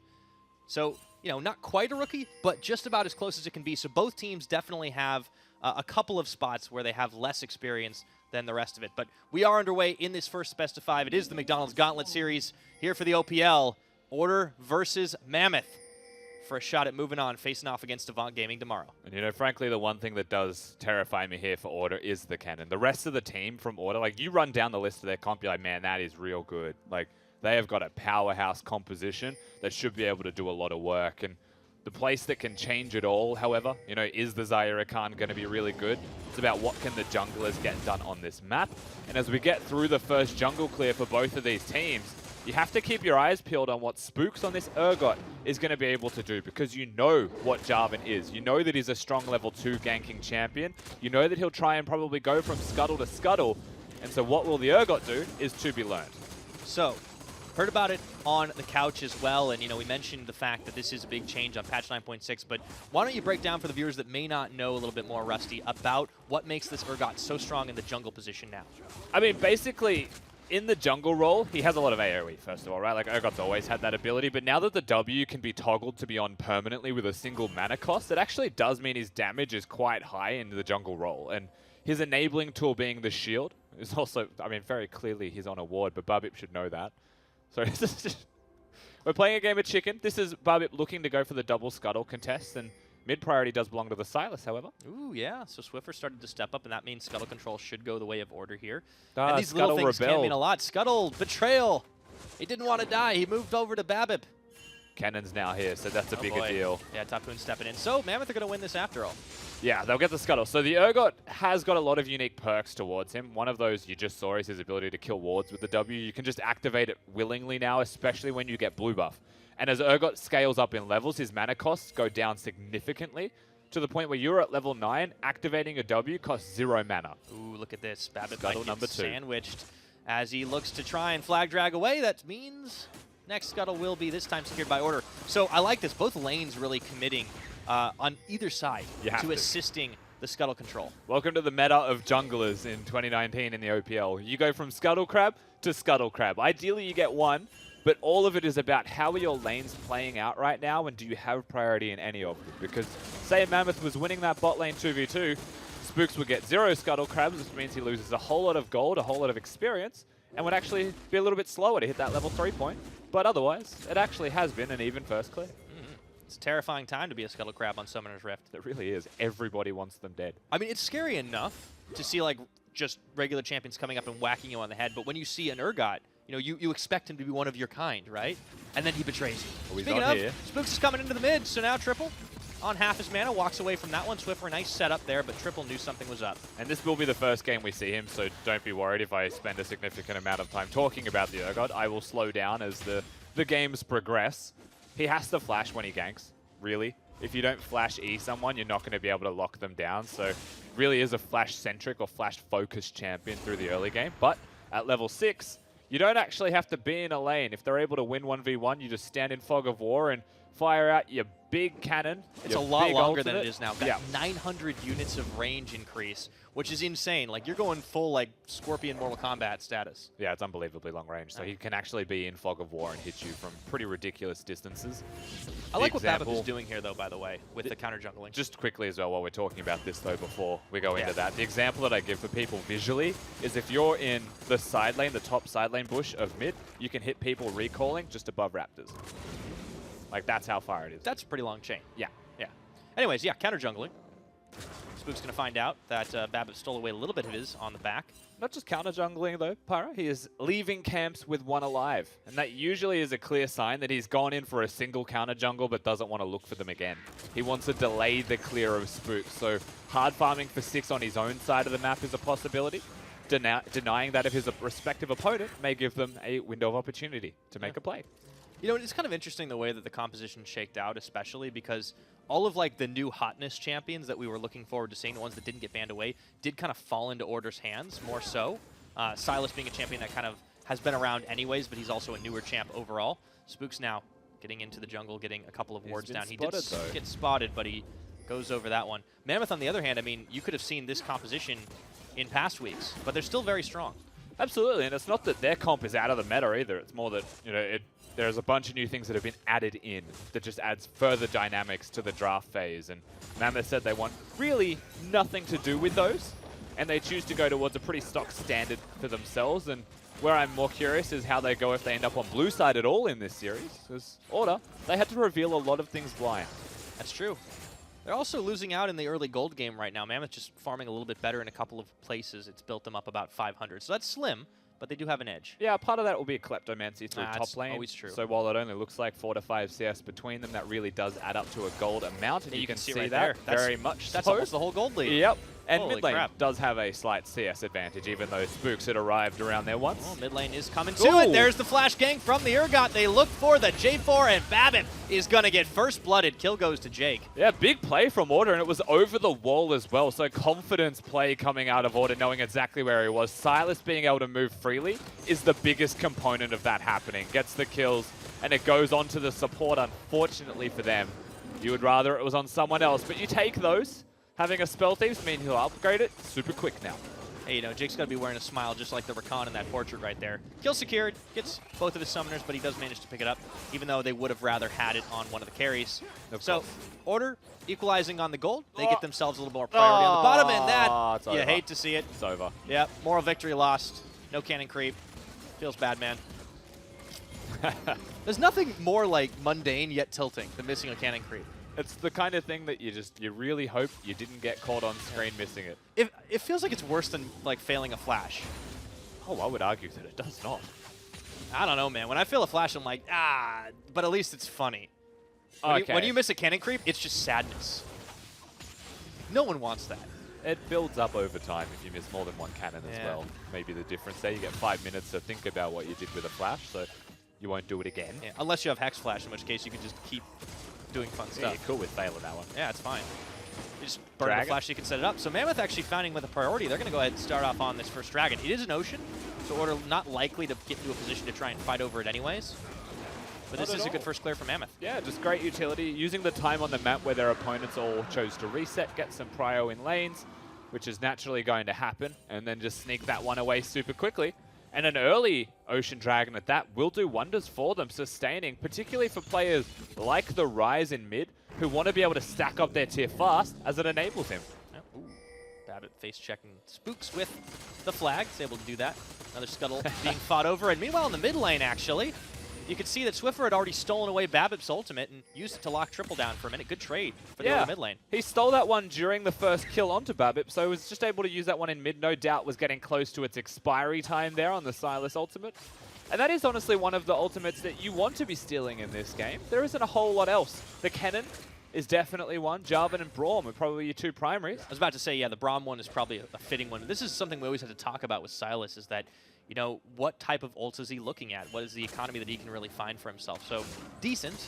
So, not quite a rookie, but just about as close as it can be. So both teams definitely have a couple of spots where they have less experience than the rest of it. But we are underway in this first best of 5. It is the McDonald's Gauntlet Series here for the OPL. Order versus Mammoth for a shot at moving on, facing off against Avant Gaming tomorrow. And frankly, the one thing that does terrify me here for Order is the cannon. The rest of the team from Order, you run down the list of their comp, you're like, man, that is real good. They have got a powerhouse composition that should be able to do a lot of work. And the place that can change it all, however, is the Zarya Rakan going to be really good? It's about what can the junglers get done on this map. And as we get through the first jungle clear for both of these teams, you have to keep your eyes peeled on what Spooks on this Urgot is going to be able to do, because you know what Jarvan is. You know that he's a strong level 2 ganking champion. You know that he'll try and probably go from scuttle to scuttle. And so what will the Urgot do is to be learned. So, heard about it on the couch as well, and we mentioned the fact that this is a big change on patch 9.6, but why don't you break down for the viewers that may not know a little bit more, Rusty, about what makes this Urgot so strong in the jungle position now? I mean, basically, in the jungle role, he has a lot of AoE, first of all, right? Urgot's always had that ability, but now that the W can be toggled to be on permanently with a single mana cost, it actually does mean his damage is quite high in the jungle role, and his enabling tool being the shield is also, very clearly he's on a ward, but Barbip should know that. So we're playing a game of chicken. This is Barbip looking to go for the double scuttle contest, and mid priority does belong to the Sylas, however. Ooh, yeah. So Swiffer started to step up, and that means scuttle control should go the way of Order here. And these little things can mean a lot. Scuttle, betrayal. He didn't want to die. He moved over to Babip. Cannon's now here, so that's a bigger deal. Yeah, Tapoon stepping in. So Mammoth are going to win this after all. Yeah, they'll get the scuttle. So the Urgot has got a lot of unique perks towards him. One of those you just saw is his ability to kill wards with the W. You can just activate it willingly now, especially when you get blue buff. And as Urgot scales up in levels, his mana costs go down significantly, to the point where you're at level 9, activating a W costs 0 mana. Ooh, look at this. Babip Scuttle number 2. Sandwiched as he looks to try and flag drag away. That means next scuttle will be this time secured by Order. So I like this. Both lanes really committing on either side to assisting the scuttle control. Welcome to the meta of junglers in 2019 in the OPL. You go from Scuttle Crab to Scuttle Crab. Ideally, you get one, but all of it is about how are your lanes playing out right now, and do you have priority in any of them? Because say Mammoth was winning that bot lane 2v2, Spooks would get 0 Scuttle Crabs, which means he loses a whole lot of gold, a whole lot of experience, and would actually be a little bit slower to hit that level 3 point. But otherwise, it actually has been an even first clear. It's a terrifying time to be a Scuttle Crab on Summoner's Rift. It really is. Everybody wants them dead. I mean, it's scary enough to see just regular champions coming up and whacking you on the head, but when you see an Urgot, you expect him to be one of your kind, right? And then he betrays you. Well, Speaking of, Spooks is coming into the mid, so now triple. on half his mana, walks away from that one. Swiffer, nice setup there, but Triple knew something was up. And this will be the first game we see him, so don't be worried if I spend a significant amount of time talking about the Urgot. I will slow down as the games progress. He has to flash when he ganks, really. If you don't flash E someone, you're not going to be able to lock them down. So really is a flash-centric or flash-focused champion through the early game. But at level 6, you don't actually have to be in a lane. If they're able to win 1v1, you just stand in Fog of War and fire out your big cannon. It's a lot longer than it is now. Got 900 units of range increase, which is insane. Like, you're going full, like, Scorpion Mortal Kombat status. Yeah, it's unbelievably long range. So he can actually be in Fog of War and hit you from pretty ridiculous distances. I like what Babip is doing here, though, by the way, with the counter jungling. Just quickly as well, while we're talking about this, though, before we go into that, the example that I give for people visually is if you're in the side lane, the top side lane bush of mid, you can hit people recalling just above Raptors. Like, that's how far it is. That's a pretty long chain. Yeah. Yeah. Anyways, yeah, counter jungling. Spook's going to find out that Babip stole away a little bit of his on the back. Not just counter jungling, though, Pyra. He is leaving camps with one alive. And that usually is a clear sign that he's gone in for a single counter jungle but doesn't want to look for them again. He wants to delay the clear of Spook. So hard farming for 6 on his own side of the map is a possibility. Denying that of his respective opponent may give them a window of opportunity to make a play. You know, it's kind of interesting the way that the composition shaked out, especially because all of like the new hotness champions that we were looking forward to seeing, the ones that didn't get banned away, did kind of fall into Order's hands more so. Sylas being a champion that kind of has been around anyways, but he's also a newer champ overall. Spook's now getting into the jungle, getting a couple of wards down. He did get spotted, but he goes over that one. Mammoth, on the other hand, I mean, you could have seen this composition in past weeks, but they're still very strong. Absolutely, and it's not that their comp is out of the meta either. It's more that, you know, there's a bunch of new things that have been added in that just adds further dynamics to the draft phase. And Mammoth said they want really nothing to do with those, and they choose to go towards a pretty stock standard for themselves. And where I'm more curious is how they go if they end up on blue side at all in this series. Because Order, they had to reveal a lot of things blind. That's true. They're also losing out in the early gold game right now. Mammoth just farming a little bit better in a couple of places. It's built them up about 500. So that's slim, but they do have an edge. Yeah, part of that will be a kleptomancy through top lane. Always true. So while it only looks like 4 to 5 CS between them, that really does add up to a gold amount. And yeah, you can see right that there. very much. That's almost the whole gold lead. Yep. And Holy mid lane crap. does have a slight CS advantage, even though Spooks had arrived around there once. Oh, mid lane is coming to it. There's the flash gang from the Urgot. They look for the J4, and Babip is going to get first blooded. Kill goes to Jake. Yeah, big play from Order, and it was over the wall as well. So confidence play coming out of Order, knowing exactly where he was. Sylas being able to move freely is the biggest component of that happening. Gets the kills, and it goes on to the support, unfortunately for them. You would rather it was on someone else, but you take those. Having a Spell Thieves mean he'll upgrade it super quick now. Hey, you know, Jake's got to be wearing a smile just like the Rakan in that portrait right there. Kill secured, gets both of his summoners, but he does manage to pick it up, even though they would have rather had it on one of the carries. So, Order equalizing on the gold. They get themselves a little more priority on the bottom, and that, you hate to see it. It's over. Yep, moral victory lost. No cannon creep. Feels bad, man. There's nothing more like mundane yet tilting than missing a cannon creep. It's the kind of thing that you really hope you didn't get caught on screen missing it. It feels like it's worse than like failing a flash. Oh, I would argue that it does not. I don't know, man. When I fail a flash, I'm like, but at least it's funny. Okay. When you miss a cannon creep, it's just sadness. No one wants that. It builds up over time if you miss more than one cannon as well. Maybe the difference there, you get 5 minutes to think about what you did with a flash, so you won't do it again. Yeah, unless you have Hex Flash, in which case you can just keep doing fun stuff. Yeah, you're cool with failing that one. Yeah, it's fine. You just burn the flash, you can set it up. So Mammoth actually finding with a priority. They're going to go ahead and start off on this first dragon. It is an ocean, so Order not likely to get into a position to try and fight over it anyways. But this is a good first clear for Mammoth. Yeah, just great utility. Using the time on the map where their opponents all chose to reset, get some prio in lanes, which is naturally going to happen, and then just sneak that one away super quickly. And an early Ocean Dragon at that will do wonders for them, sustaining, particularly for players like the Rise in mid, who want to be able to stack up their tier fast, as it enables him. Ooh. Babip face checking Spooks with the flag. He's able to do that. Another Scuttle being fought over. And meanwhile in the mid lane, actually, you could see that Swiffer had already stolen away Babip's ultimate and used it to lock Triple down for a minute. Good trade for the mid lane. He stole that one during the first kill onto Babip, so he was just able to use that one in mid. No doubt was getting close to its expiry time there on the Sylas ultimate. And that is honestly one of the ultimates that you want to be stealing in this game. There isn't a whole lot else. The cannon is definitely one. Jarvan and Braum are probably your two primaries. I was about to say, yeah, the Braum one is probably a fitting one. This is something we always have to talk about with Silas, is that, you know, what type of ult is he looking at? What is the economy that he can really find for himself? So, decent.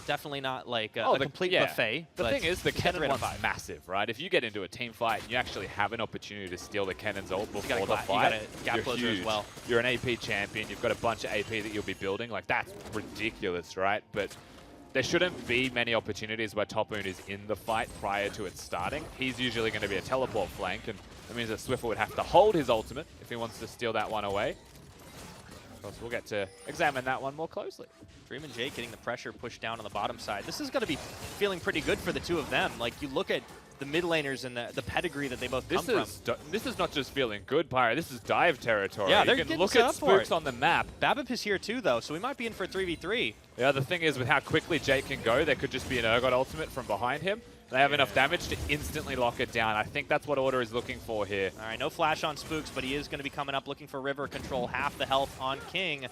Definitely not like a complete buffet. The thing is, the Kennen one's 5. massive, right? If you get into a team fight and you actually have an opportunity to steal the Kennen's ult before the fight, you got a gap closer huge. as well. You're an AP champion, you've got a bunch of AP that you'll be building. Like, that's ridiculous, right? But there shouldn't be many opportunities where Topoon is in the fight prior to it starting. He's usually going to be a teleport flank, and that means that Swiffer would have to hold his ultimate if he wants to steal that one away. We'll get to examine that one more closely. Dream and Jake getting the pressure pushed down on the bottom side. This is going to be feeling pretty good for the two of them. Like, you look at the mid laners and the pedigree that they both come from. This is not just feeling good, Pyro. This is dive territory. Yeah, they're you can getting look set at up for Spooks on the map. Babip is here too, though, so we might be in for a 3v3. Yeah, the thing is, with how quickly Jake can go, there could just be an Urgot ultimate from behind him. They have enough damage to instantly lock it down. I think that's what Order is looking for here. All right, no flash on Spooks, but he is going to be coming up looking for river control. Half the health on King.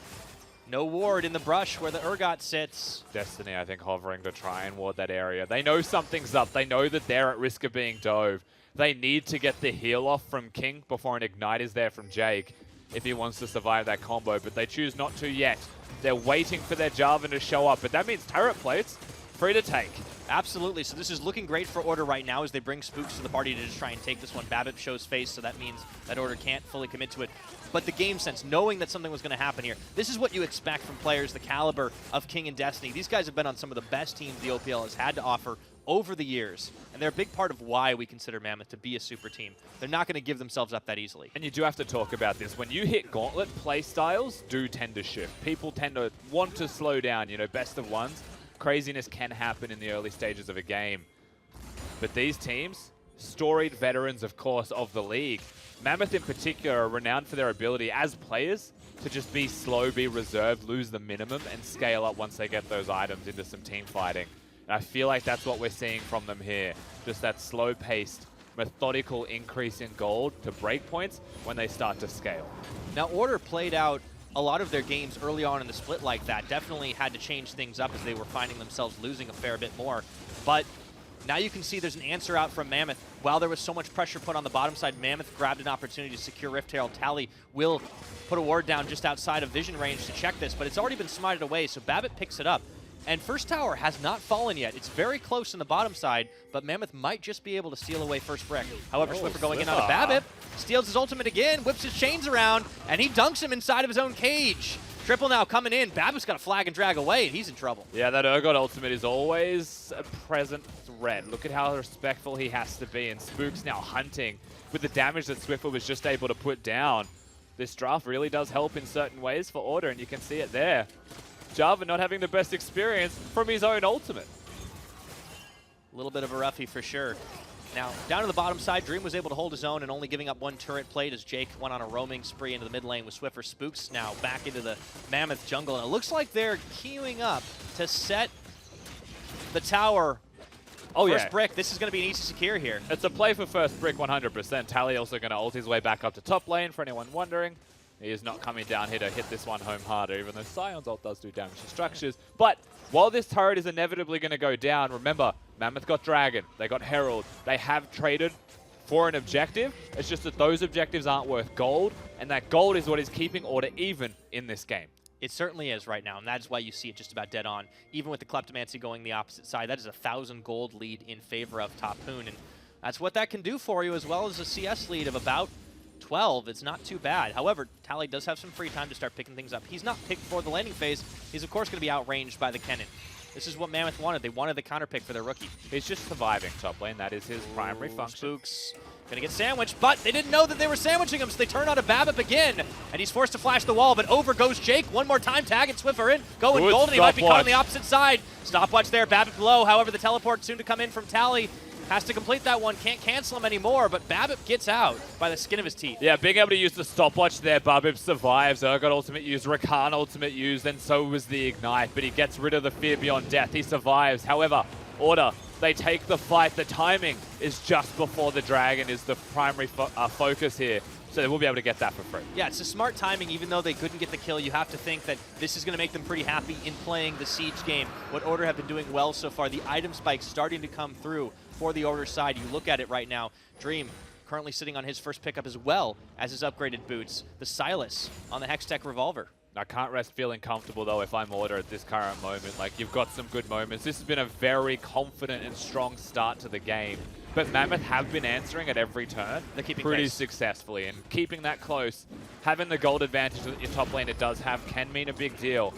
No ward in the brush where the Urgot sits. Destiny, I think, hovering to try and ward that area. They know something's up. They know that they're at risk of being dove. They need to get the heal off from King before an ignite is there from Jake if he wants to survive that combo, but they choose not to yet. They're waiting for their Jarvan to show up, but that means turret plates free to take. Absolutely. So this is looking great for Order right now as they bring Spooks to the party to just try and take this one. Babip shows face, so that means that Order can't fully commit to it. But the game sense, knowing that something was going to happen here, this is what you expect from players the caliber of King and Destiny. These guys have been on some of the best teams the OPL has had to offer over the years, and they're a big part of why we consider Mammoth to be a super team. They're not going to give themselves up that easily. And you do have to talk about this. When you hit Gauntlet, play styles do tend to shift. People tend to want to slow down, you know, best of ones. Craziness can happen in the early stages of a game. But these teams, storied veterans, of course, of the league, Mammoth in particular are renowned for their ability as players to just be slow, be reserved, lose the minimum, and scale up once they get those items into some team fighting. And I feel like that's what we're seeing from them here. Just that slow-paced, methodical increase in gold to breakpoints when they start to scale. Now, Order played out a lot of their games early on in the split like that. Definitely had to change things up as they were finding themselves losing a fair bit more. But now you can see there's an answer out from Mammoth. While there was so much pressure put on the bottom side, Mammoth grabbed an opportunity to secure Rift Herald. Tally will put a ward down just outside of vision range to check this, but it's already been smited away, so Babbitt picks it up. And first tower has not fallen yet. It's very close in the bottom side, but Mammoth might just be able to steal away first brick. However, Swiffer going in on a Babbitt, steals his ultimate again, whips his chains around, and he dunks him inside of his own cage. Triple now coming in. Babbitt's got a flag and drag away, and he's in trouble. Yeah, that Urgot ultimate is always a present threat. Look at how respectful he has to be, and Spook's now hunting with the damage that Swiffer was just able to put down. This draft really does help in certain ways for Order, and you can see it there. Jarvan not having the best experience from his own ultimate. A little bit of a roughie for sure. Now, down to the bottom side, Dream was able to hold his own and only giving up one turret plate as Jake went on a roaming spree into the mid lane with Swiffer. Spooks now back into the Mammoth jungle, and it looks like they're queuing up to set the tower. First brick. This is going to be an easy secure here. It's a play for first brick 100%. Tally also going to ult his way back up to top lane for anyone wondering. He is not coming down here to hit this one home harder, even though Sion's ult does do damage to structures. But while this turret is inevitably going to go down, remember, Mammoth got Dragon, they got Herald, they have traded for an objective. It's just that those objectives aren't worth gold, and that gold is what is keeping Order even in this game. It certainly is right now, and that is why you see it just about dead on. Even with the Kleptomancy going the opposite side, that is a 1,000 gold lead in favor of Topoon, and that's what that can do for you, as well as a CS lead of about 12. It's not too bad. However, Tally does have some free time to start picking things up. He's not picked for the landing phase. He's, of course, going to be outranged by the Kennen. This is what Mammoth wanted. They wanted the counter pick for their rookie. He's just surviving top lane. That is his primary function. Spooks going to get sandwiched, but they didn't know that they were sandwiching him, so they turn on a Babbitt again, and he's forced to flash the wall, but over goes Jake. One more time, tag and Swiffer in. Going gold, and he might be caught on the opposite side. Stopwatch there, Babbitt below. However, the teleport soon to come in from Tally. Has to complete that one, can't cancel him anymore, but Babbitt gets out by the skin of his teeth. Yeah, being able to use the stopwatch there, Babbitt survives. Urgot ultimate used, Rakan ultimate used, and so was the Ignite, but he gets rid of the fear beyond death. He survives. However, Order, they take the fight. The timing is just before the Dragon is the primary focus here. So we'll be able to get that for free. Yeah, it's a smart timing. Even though they couldn't get the kill, you have to think that this is going to make them pretty happy in playing the Siege game. What Order have been doing well so far, the item spikes starting to come through for the Order side. You look at it right now. Dream currently sitting on his first pickup as well as his upgraded boots. The Silas on the Hextech Revolver. I can't rest feeling comfortable, though, if I'm Order at this current moment. Like, you've got some good moments. This has been a very confident and strong start to the game. But Mammoth have been answering at every turn pretty successfully. And keeping that close, having the gold advantage that your top lane it does have can mean a big deal.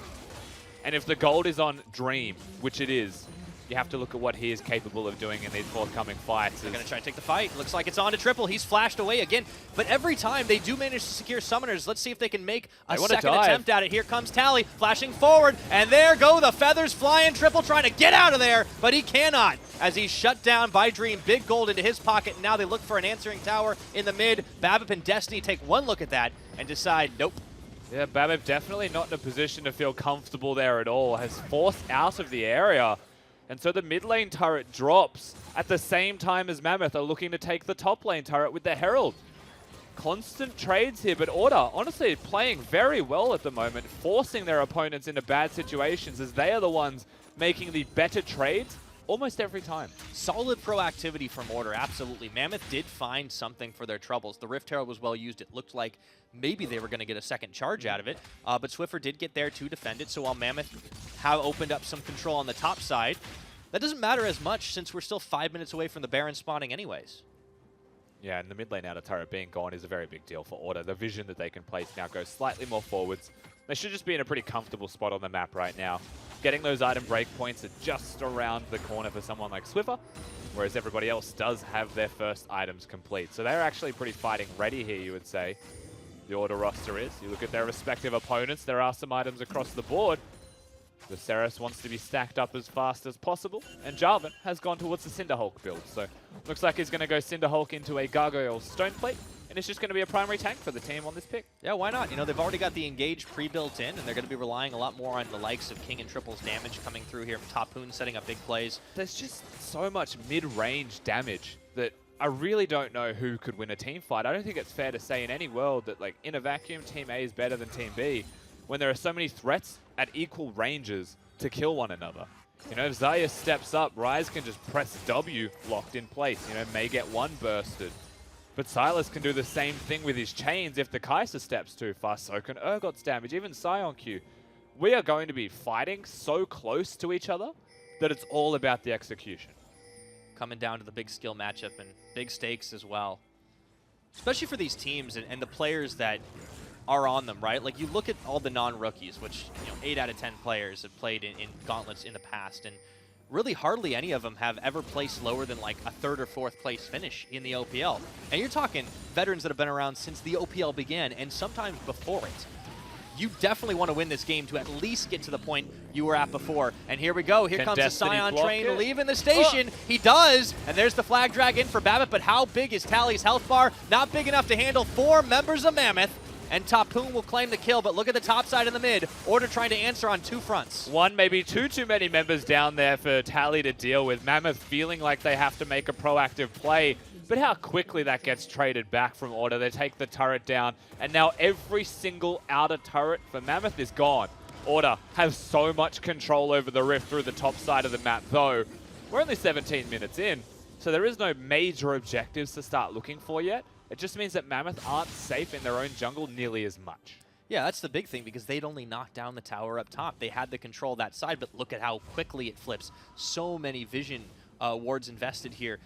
And if the gold is on Dream, which it is, you have to look at what he is capable of doing in these forthcoming fights. They're going to try to take the fight. Looks like it's on to Triple. He's flashed away again. But every time they do manage to secure summoners, let's see if they can make a second attempt at it. Here comes Tally flashing forward. And there go the feathers flying. Triple trying to get out of there, but he cannot as he's shut down by Dream. Big gold into his pocket. Now they look for an answering tower in the mid. Babip and Destiny take one look at that and decide, nope. Yeah, Babip definitely not in a position to feel comfortable there at all. Has forced out of the area. And so the mid lane turret drops at the same time as Mammoth are looking to take the top lane turret with the Herald. Constant trades here, but Order honestly playing very well at the moment, forcing their opponents into bad situations as they are the ones making the better trades almost every time. Solid proactivity from Order, absolutely. Mammoth did find something for their troubles. The Rift Herald was well used. It looked like maybe they were going to get a second charge out of it, but Swiffer did get there to defend it, so while Mammoth have opened up some control on the top side, that doesn't matter as much since we're still 5 minutes away from the Baron spawning anyways. Yeah, and the mid lane outer turret being gone is a very big deal for Order. The vision that they can place now goes slightly more forwards. They should just be in a pretty comfortable spot on the map right now. Getting those item breakpoints are just around the corner for someone like Swiffer, whereas everybody else does have their first items complete. So they're actually pretty fighting ready here, you would say. The Order roster is. You look at their respective opponents, there are some items across the board. The Ceres wants to be stacked up as fast as possible, and Jarvan has gone towards the Cinderhulk build. So looks like he's going to go Cinderhulk into a Gargoyle Stoneplate, and it's just going to be a primary tank for the team on this pick. Yeah, why not? You know, they've already got the Engage pre-built in, and they're going to be relying a lot more on the likes of King and Triple's damage coming through here. Tapoon setting up big plays. There's just so much mid-range damage that I really don't know who could win a team fight. I don't think it's fair to say in any world that, like, in a vacuum, Team A is better than Team B, when there are so many threats at equal ranges to kill one another. You know, if Xayah steps up, Ryze can just press W locked in place, you know, may get one bursted. But Silas can do the same thing with his chains if the Kai'Sa steps too far, so can Urgot's damage, even Sion Q. We are going to be fighting so close to each other that it's all about the execution. Coming down to the big skill matchup and big stakes as well. Especially for these teams and the players that are on them, right? Like, you look at all the non-rookies, which, you know, 8 out of 10 players have played in Gauntlets in the past, and really hardly any of them have ever placed lower than like a 3rd or 4th place finish in the OPL. And you're talking veterans that have been around since the OPL began, and sometimes before it. You definitely want to win this game to at least get to the point you were at before. And here we go. Here comes the Scion train leaving the station. He does. And there's the flag drag in for Babbitt. But how big is Tally's health bar? Not big enough to handle 4 members of Mammoth. And Tapoon will claim the kill, but look at the top side in the mid. Order trying to answer on 2 fronts. One, maybe too many members down there for Tally to deal with. Mammoth feeling like they have to make a proactive play, but how quickly that gets traded back from Order. They take the turret down, and now every single outer turret for Mammoth is gone. Order has so much control over the rift through the top side of the map, though. We're only 17 minutes in, so there is no major objectives to start looking for yet. It just means that Mammoth aren't safe in their own jungle nearly as much. Yeah, that's the big thing, because they'd only knocked down the tower up top. They had the control that side, but look at how quickly it flips. So many vision wards invested here.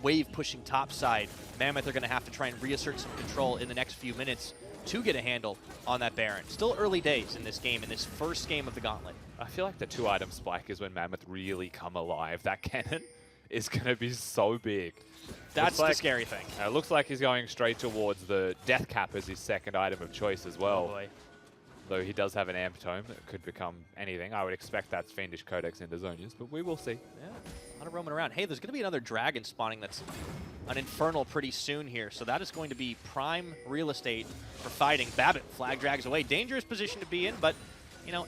Wave pushing top side. Mammoth are going to have to try and reassert some control in the next few minutes to get a handle on that Baron. Still early days in this game, in this first game of the Gauntlet. I feel like the 2-item spike is when Mammoth really come alive. That cannon is going to be so big. That's the scary thing. It looks like he's going straight towards the Death Cap as his second item of choice as well. Oh boy. Though he does have an Amp Tome that could become anything. I would expect that's Fiendish Codex into Zonias, but we will see. Yeah, a lot of roaming around. Hey, there's going to be another dragon spawning that's an Infernal pretty soon here, so that is going to be prime real estate for fighting. Babbitt flag drags away. Dangerous position to be in, but, you know,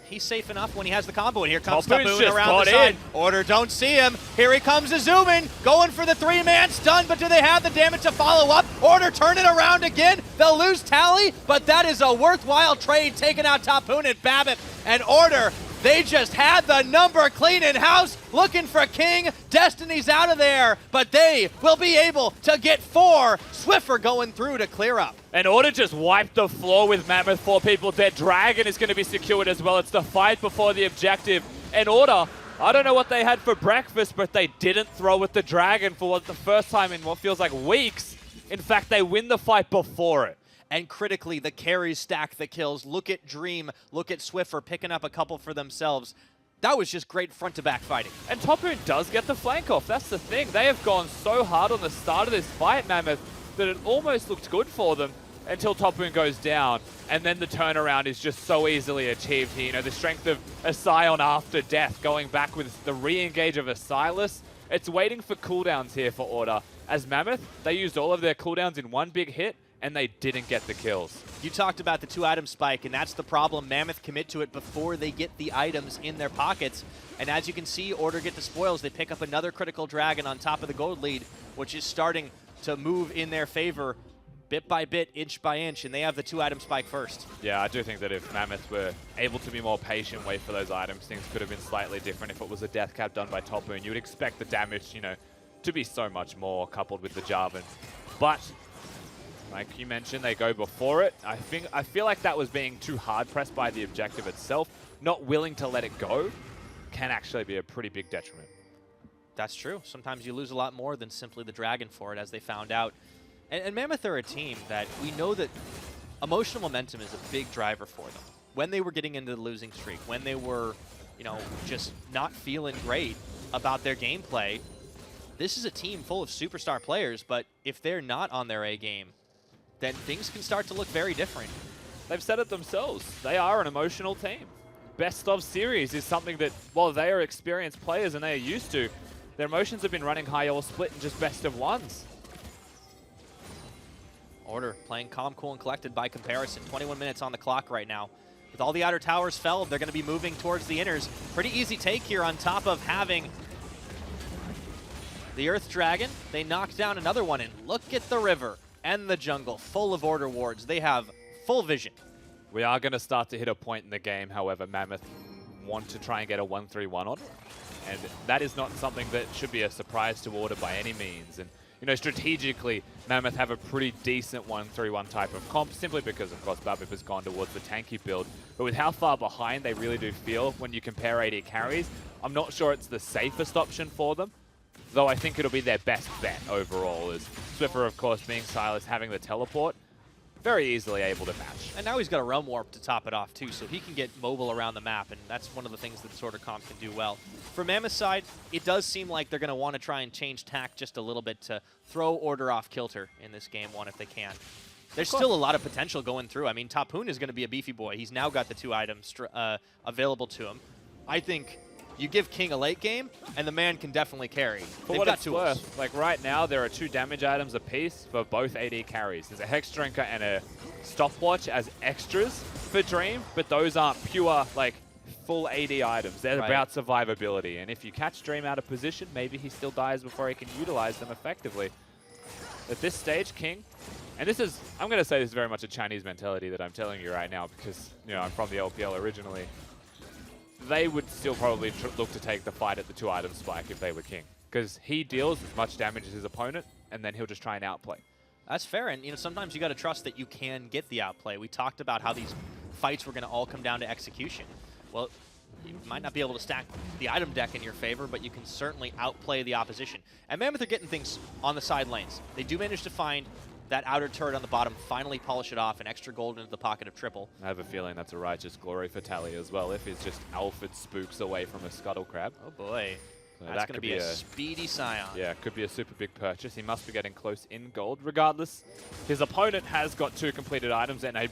he's safe enough when he has the combo, and here comes Tapoon around the side. Order don't see him. Here he comes, a zoom in, going for the 3-man stun, but do they have the damage to follow up? Order turning around again. They'll lose Tally, but that is a worthwhile trade, taking out Tapoon and Babbitt. And Order, they just had the number clean in house, looking for King. Destiny's out of there, but they will be able to get 4. Swiffer going through to clear up. And Order just wiped the floor with Mammoth, 4 people dead. Dragon is going to be secured as well. It's the fight before the objective. And Order, I don't know what they had for breakfast, but they didn't throw at the Dragon for the first time in what feels like weeks. In fact, they win the fight before it. And critically, the carries stack the kills. Look at Dream, look at Swiffer picking up a couple for themselves. That was just great front-to-back fighting. And Tapoon does get the flank off. That's the thing. They have gone so hard on the start of this fight, Mammoth, that it almost looked good for them until Tapoon goes down. And then the turnaround is just so easily achieved here. You know, the strength of a Scion after death, going back with the re-engage of a Silas. It's waiting for cooldowns here for Order. As Mammoth, they used all of their cooldowns in one big hit, and they didn't get the kills. You talked about the 2-item spike, and that's the problem. Mammoth commit to it before they get the items in their pockets. And as you can see, Order get the spoils. They pick up another critical Dragon on top of the gold lead, which is starting to move in their favor bit by bit, inch by inch, and they have the 2-item spike first. Yeah, I do think that if Mammoth were able to be more patient, wait for those items, things could have been slightly different. If it was a death cap done by Tapoon, you would expect the damage, you know, to be so much more coupled with the Jarvan. But like you mentioned, they go before it. I feel like that was being too hard pressed by the objective itself. Not willing to let it go can actually be a pretty big detriment. That's true. Sometimes you lose a lot more than simply the Dragon for it, as they found out. And Mammoth are a team that we know that emotional momentum is a big driver for them. When they were getting into the losing streak, when they were, you know, just not feeling great about their gameplay, this is a team full of superstar players, but if they're not on their A game, then things can start to look very different. They've said it themselves. They are an emotional team. Best of series is something that, while they are experienced players and they are used to, their emotions have been running high or split in just best of ones. Order playing calm, cool, and collected by comparison. 21 minutes on the clock right now. With all the outer towers felled, they're going to be moving towards the inners. Pretty easy take here on top of having the Earth Dragon. They knocked down another one, and look at the river and the jungle full of Order wards. They have full vision. We are going to start to hit a point in the game, however, Mammoth want to try and get a 1-3-1 on. And that is not something that should be a surprise to Order by any means. And you know, strategically, Mammoth have a pretty decent 1-3-1 type of comp, simply because, of course, Babip has gone towards the tanky build. But with how far behind they really do feel when you compare AD carries, I'm not sure it's the safest option for them, though I think it'll be their best bet overall, as Swiffer, of course, being Silas, having the teleport, very easily able to match. And now he's got a Realm Warp to top it off, too, so he can get mobile around the map, and that's one of the things that this Order comp can do well. For Mammoth's side, it does seem like they're going to want to try and change tack just a little bit to throw Order off kilter in this game one if they can. There's still a lot of potential going through. I mean, Tapoon is going to be a beefy boy. He's now got the 2 items available to him. I think you give King a late game, and the man can definitely carry. For what it's worth, like right now, there are 2 damage items apiece for both AD carries. There's a Hex Drinker and a Stopwatch as extras for Dream, but those aren't pure, like, full AD items. They're about survivability, and if you catch Dream out of position, maybe he still dies before he can utilize them effectively. At this stage, King, and this is, I'm going to say this is very much a Chinese mentality that I'm telling you right now because, you know, I'm from the OPL originally. They would still probably look to take the fight at the 2-item spike if they were King, because he deals as much damage as his opponent, and then he'll just try and outplay. That's fair, and you know, sometimes you got to trust that you can get the outplay. We talked about how these fights were going to all come down to execution. Well, you might not be able to stack the item deck in your favor, but you can certainly outplay the opposition. And Mammoth are getting things on the side lanes. They do manage to find that outer turret on the bottom, finally polish it off, and extra gold into the pocket of Triple. I have a feeling that's a righteous glory for Tally as well, if he's just Alfred spooks away from a Scuttle Crab. Oh boy. So that's going to be a speedy Scion. Yeah, could be a super big purchase. He must be getting close in gold. Regardless, his opponent has got 2 completed items and a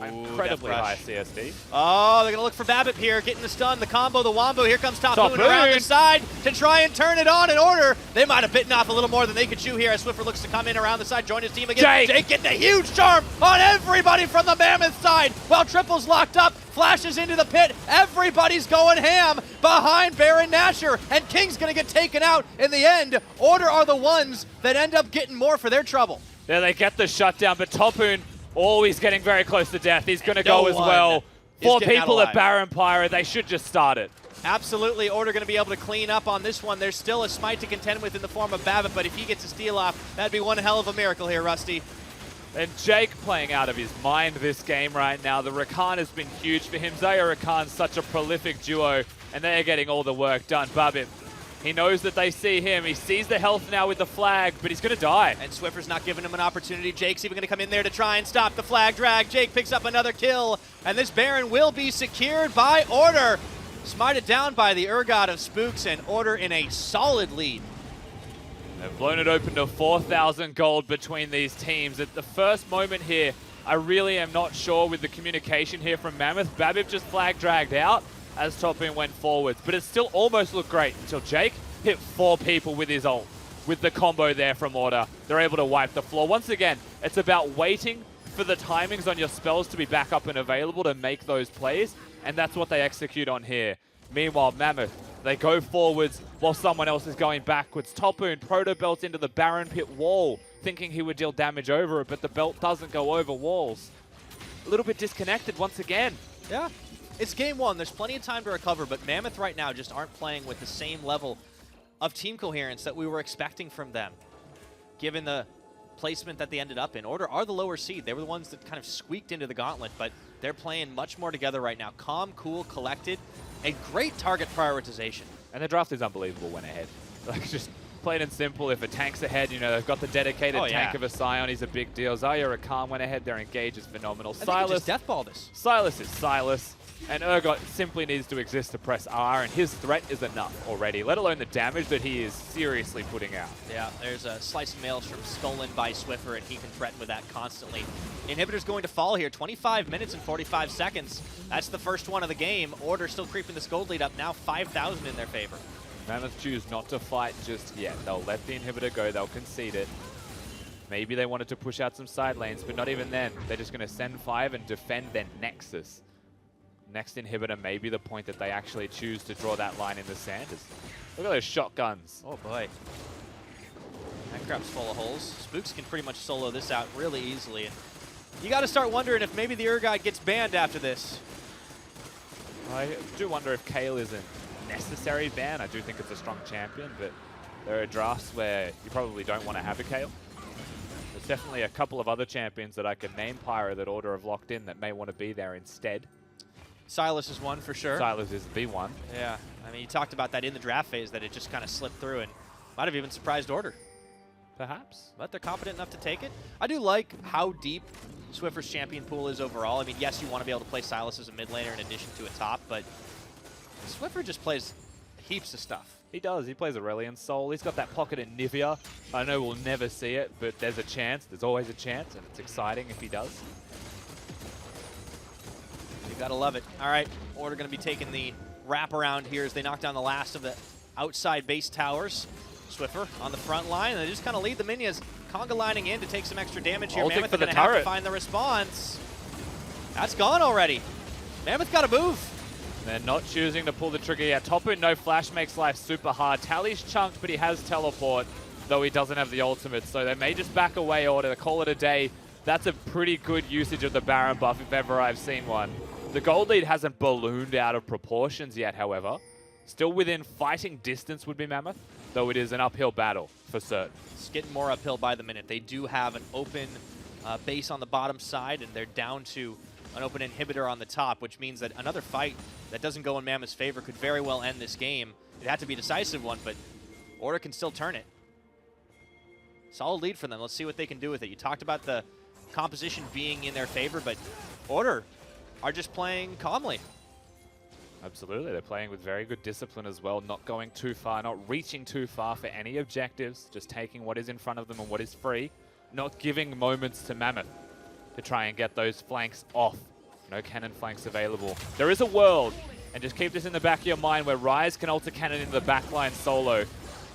incredibly high CSD. Oh, they're going to look for Babip here, getting the stun, the combo, the wombo. Here comes Tapoon around the side to try and turn it on in Order. They might have bitten off a little more than they could chew here as Swiffer looks to come in around the side, join his team again. Jake getting a huge charm on everybody from the Mammoth side while Triple's locked up. Flashes into the pit. Everybody's going ham behind Baron Nashor, and King's going to get taken out in the end. Order are the ones that end up getting more for their trouble. There they get the shutdown, but Topoon always getting very close to death. He's going to go as well. 4 people at Baron Pyro. They should just start it. Absolutely. Order going to be able to clean up on this one. There's still a smite to contend with in the form of Babbitt, but if he gets a steal off, that'd be one hell of a miracle here, Rusty. And Jake playing out of his mind this game right now. The Rakan has been huge for him. Zaya Rakan's such a prolific duo, and they're getting all the work done. Babbitt, he knows that they see him. He sees the health now with the flag, but he's going to die. And Swiffer's not giving him an opportunity. Jake's even going to come in there to try and stop the flag drag. Jake picks up another kill, and this Baron will be secured by Order. Smited down by the Urgot of Spooks, and Order in a solid lead. They've blown it open to 4,000 gold between these teams. At the first moment here, I really am not sure with the communication here from Mammoth. Babbitt just flag dragged out as Topoon went forwards, but it still almost looked great until Jake hit 4 people with his ult. With the combo there from Order, they're able to wipe the floor. Once again, it's about waiting for the timings on your spells to be back up and available to make those plays, and that's what they execute on here. Meanwhile, Mammoth, they go forwards while someone else is going backwards. Topoon proto belt into the Baron Pit wall, thinking he would deal damage over it, but the belt doesn't go over walls. A little bit disconnected once again. Yeah, it's game 1. There's plenty of time to recover, but Mammoth right now just aren't playing with the same level of team coherence that we were expecting from them, given the placement that they ended up in. Order are the lower seed. They were the ones that kind of squeaked into the Gauntlet, but they're playing much more together right now. Calm, cool, collected, and great target prioritization. And the draft is unbelievable when ahead. Like, just plain and simple, if a tank's ahead, you know, they've got the dedicated tank of a Scion. He's a big deal. Zaya Rakan went ahead. Their engage is phenomenal. Silas just deathballed us. Silas is Silas. And Urgot simply needs to exist to press R, and his threat is enough already, let alone the damage that he is seriously putting out. Yeah, there's a slice of maelstrom stolen by Swiffer, and he can threaten with that constantly. Inhibitor's going to fall here. 25 minutes and 45 seconds. That's the first one of the game. Order still creeping this gold lead up, now 5,000 in their favor. Mammoth choose not to fight just yet. They'll let the inhibitor go, they'll concede it. Maybe they wanted to push out some side lanes, but not even then. They're just going to send 5 and defend their Nexus. Next inhibitor may be the point that they actually choose to draw that line in the sand. Look at those shotguns. Oh boy. That crap's full of holes. Spooks can pretty much solo this out really easily. And you got to start wondering if maybe the Urgot gets banned after this. I do wonder if Kayle is a necessary ban. I do think it's a strong champion, but there are drafts where you probably don't want to have a Kayle. There's definitely a couple of other champions that I could name Pyro that Order have locked in that may want to be there instead. Silas is one for sure. Silas is the one. Yeah, I mean, you talked about that in the draft phase, that it just kind of slipped through and might have even surprised Order. Perhaps. But they're confident enough to take it. I do like how deep Swiffer's champion pool is overall. I mean, yes, you want to be able to play Silas as a mid laner in addition to a top, but Swiffer just plays heaps of stuff. He does. He plays Aurelion Soul. He's got that pocket in Nivea. I know we'll never see it, but there's a chance. There's always a chance, and it's exciting if he does. You gotta love it. All right, Order gonna be taking the wraparound here as they knock down the last of the outside base towers. Swiffer on the front line, and they just kind of lead the minions. Conga lining in to take some extra damage here. Mammoth are gonna have to find the response. That's gone already. Mammoth gotta move. They're not choosing to pull the trigger yet. Topoon, no flash makes life super hard. Tally's chunked, but he has teleport, though he doesn't have the ultimate, so they may just back away Order to call it a day. That's a pretty good usage of the Baron buff if ever I've seen one. The gold lead hasn't ballooned out of proportions yet, however. Still within fighting distance would be Mammoth, though it is an uphill battle for certain. It's getting more uphill by the minute. They do have an open base on the bottom side, and they're down to an open inhibitor on the top, which means that another fight that doesn't go in Mammoth's favor could very well end this game. It had to be a decisive one, but Order can still turn it. Solid lead for them. Let's see what they can do with it. You talked about the composition being in their favor, but Order are just playing calmly. Absolutely. They're playing with very good discipline as well, not going too far, not reaching too far for any objectives, just taking what is in front of them and what is free, not giving moments to Mammoth to try and get those flanks off. No cannon flanks available. There is a world, and just keep this in the back of your mind, where Ryze can ult a cannon into the backline solo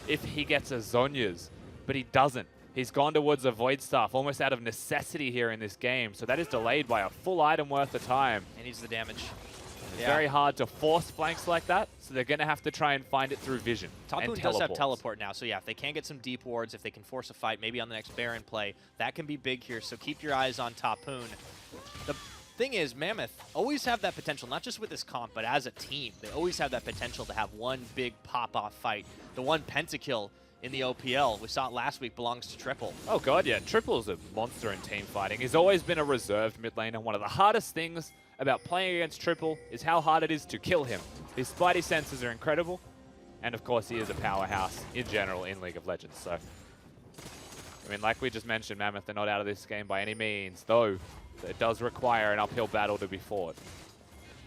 if he gets a Zhonya's, but he doesn't. He's gone towards a Void Staff, almost out of necessity here in this game, so that is delayed by a full item worth of time. He needs the damage. It's very hard to force flanks like that, so they're going to have to try and find it through vision. Tapoon does have teleport now, so yeah, if they can get some deep wards, if they can force a fight, maybe on the next Baron play, that can be big here, so keep your eyes on Tapoon. The thing is, Mammoth always have that potential, not just with this comp, but as a team. They always have that potential to have one big pop-off fight. The one pentakill in the OPL, we saw it last week, belongs to Triple. Oh god, yeah, Triple's a monster in team fighting. He's always been a reserved mid laner. One of the hardest things about playing against Triple is how hard it is to kill him. His spidey senses are incredible, and of course he is a powerhouse in general in League of Legends. So, I mean, like we just mentioned, Mammoth are not out of this game by any means, though it does require an uphill battle to be fought.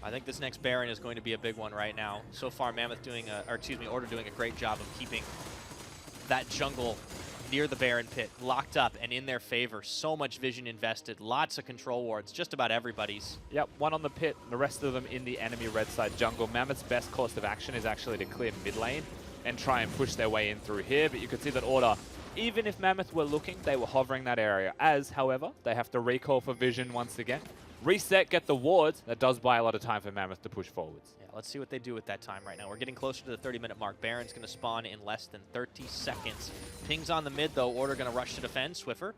I think this next Baron is going to be a big one right now. So far, Mammoth doing Order doing a great job of keeping that jungle near the Baron pit, locked up and in their favor. So much vision invested, lots of control wards, just about everybody's. Yep, one on the pit, the rest of them in the enemy red side jungle. Mammoth's best course of action is actually to clear mid lane and try and push their way in through here, but you could see that Order, even if Mammoth were looking, they were hovering that area. As, however, they have to recall for vision once again. Reset, get the wards. That does buy a lot of time for Mammoth to push forwards. Yeah, let's see what they do with that time right now. We're getting closer to the 30-minute mark. Baron's going to spawn in less than 30 seconds. Pings on the mid, though. Order going to rush to defend. Swiffer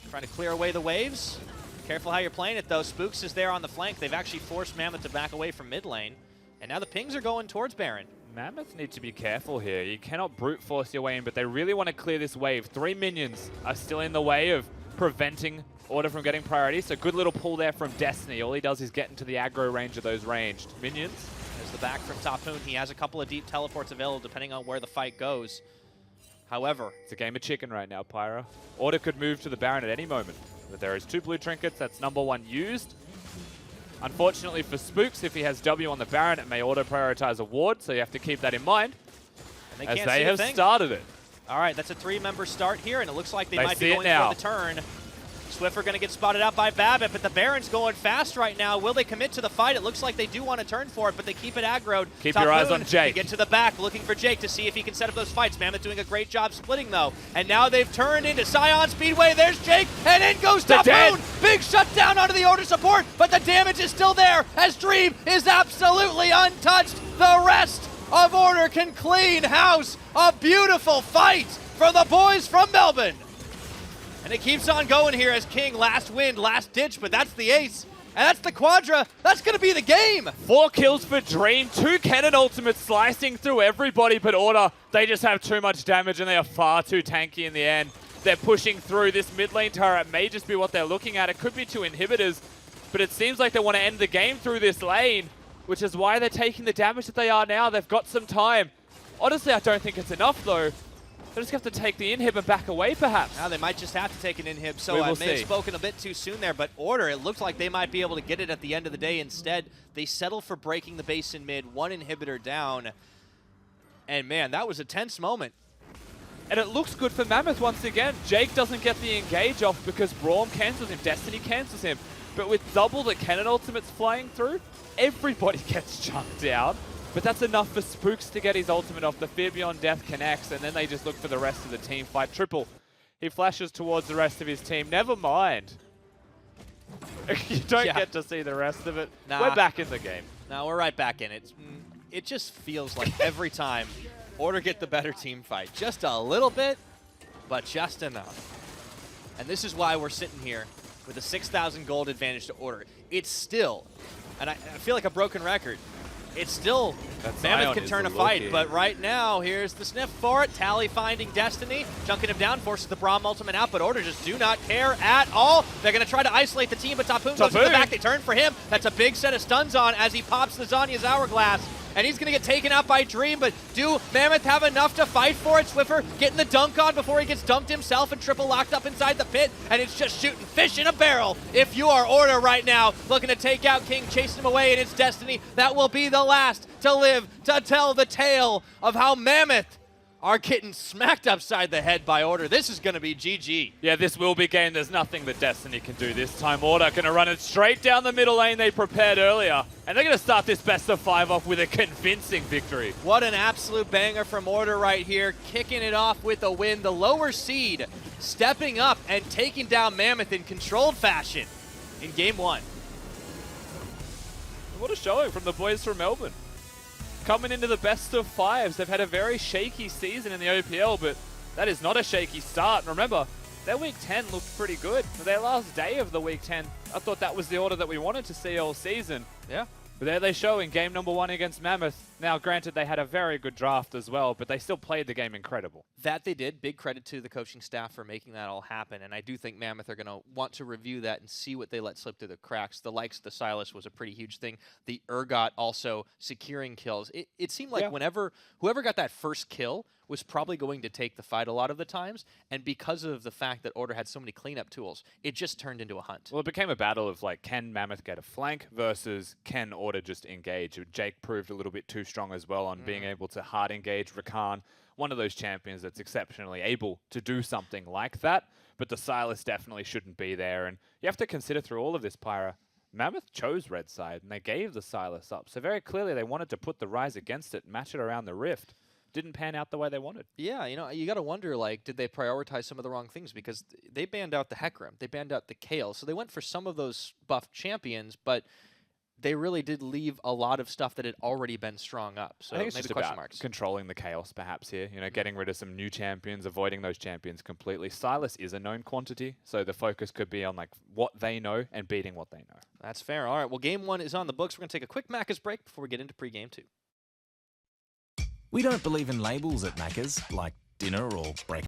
trying to clear away the waves. Careful how you're playing it, though. Spooks is there on the flank. They've actually forced Mammoth to back away from mid lane. And now the pings are going towards Baron. Mammoth need to be careful here. You cannot brute force your way in, but they really want to clear this wave. 3 minions are still in the way of preventing Order from getting priority, so good little pull there from Destiny. All he does is get into the aggro range of those ranged minions. There's the back from Tapoon. He has a couple of deep teleports available depending on where the fight goes. However, it's a game of chicken right now, Pyro. Order could move to the Baron at any moment, but there is 2 blue trinkets. That's #1 used. Unfortunately for Spooks, if he has W on the Baron, it may auto-prioritize a ward, so you have to keep that in mind as they have started it. All right, that's a 3-member start here, and it looks like they might be going for the turn. Swiffer going to get spotted out by Babbitt, but the Baron's going fast right now. Will they commit to the fight? It looks like they do want to turn for it, but they keep it aggroed. Keep your eyes on Jake. Get to the back, looking for Jake to see if he can set up those fights. Mammoth doing a great job splitting, though. And now they've turned into Scion Speedway. There's Jake, and in goes Tapoon. Big shutdown onto the Order support, but the damage is still there as Dream is absolutely untouched. The rest of Order can clean house. A beautiful fight for the boys from Melbourne. And it keeps on going here as King, last wind, last ditch, but that's the ace. And that's the Quadra. That's going to be the game. 4 kills for Dream. 2 cannon ultimates slicing through everybody, but Order, they just have too much damage and they are far too tanky in the end. They're pushing through. This mid lane turret may just be what they're looking at. It could be 2 inhibitors, but it seems like they want to end the game through this lane, which is why they're taking the damage that they are now. They've got some time. Honestly, I don't think it's enough, though. They just have to take the inhib and back away, perhaps. Now they might just have to take an inhib, so I may have spoken a bit too soon there, but Order, it looked like they might be able to get it at the end of the day. Instead, they settle for breaking the base in mid, 1 inhibitor down. And man, that was a tense moment. And it looks good for Mammoth once again. Jake doesn't get the engage off because Braum cancels him, Destiny cancels him. But with double the cannon ultimates flying through, everybody gets chunked down. But that's enough for Spooks to get his ultimate off. The Fear Beyond Death connects, and then they just look for the rest of the team fight. Triple, he flashes towards the rest of his team. Never mind. You don't get to see the rest of it. Nah. We're back in the game. No, we're right back in it. It just feels like every time Order get the better team fight. Just a little bit, but just enough. And this is why we're sitting here with a 6,000 gold advantage to Order. It's still, and I feel like a broken record, it's still, Mammoth can turn a fight, but right now, here's the sniff for it. Tally finding Destiny, chunking him down, forces the Braum ultimate out, but Order just do not care at all. They're going to try to isolate the team, but Tapoon goes to the back. They turn for him. That's a big set of stuns on as he pops the Zanya's Hourglass. And he's going to get taken out by Dream, but do Mammoth have enough to fight for it? Swiffer getting the dunk on before he gets dunked himself, and Triple locked up inside the pit, and it's just shooting fish in a barrel. If you are Order right now, looking to take out King, chasing him away, and it's Destiny that will be the last to live to tell the tale of how Mammoth are getting smacked upside the head by Order. This is going to be GG. Yeah, this will be game. There's nothing that Destiny can do this time. Order going to run it straight down the middle lane they prepared earlier. And they're going to start this best of 5 off with a convincing victory. What an absolute banger from Order right here. Kicking it off with a win. The lower seed stepping up and taking down Mammoth in controlled fashion in game 1. what a showing from the boys from Melbourne. Coming into the best of fives, they've had a very shaky season in the OPL, but that is not a shaky start. And remember, their Week 10 looked pretty good. For their last day of the Week 10, I thought that was the order that we wanted to see all season. Yeah. But there they show in game number 1 against Mammoth. Now, granted, they had a very good draft as well, but they still played the game incredible. That they did. Big credit to the coaching staff for making that all happen. And I do think Mammoth are going to want to review that and see what they let slip through the cracks. The likes of the Silas was a pretty huge thing. The Urgot also securing kills. It seemed like whoever got that first kill was probably going to take the fight a lot of the times. And because of the fact that Order had so many cleanup tools, it just turned into a hunt. Well, it became a battle of, like, can Mammoth get a flank versus can Order just engage? Jake proved a little bit too strong as well on being able to hard engage Rakan, one of those champions that's exceptionally able to do something like that. But the Silas definitely shouldn't be there. And you have to consider through all of this, Pyra, Mammoth chose red side, and they gave the Silas up. So very clearly they wanted to put the Rise against it, match it around the Rift. Didn't pan out the way they wanted. Yeah, you know, you got to wonder, like, did they prioritize some of the wrong things? Because they banned out the Hecarim, they banned out the Kayle, so they went for some of those buffed champions, but they really did leave a lot of stuff that had already been strung up. So I think it's maybe just question about marks. controlling the chaos perhaps here. You know, getting rid of some new champions, avoiding those champions completely. Silas is a known quantity, so the focus could be on, like, what they know and beating what they know. That's fair. All right, well, game 1 is on the books. We're going to take a quick Macca's break before we get into pregame 2. We don't believe in labels at Macca's, like dinner or breakfast.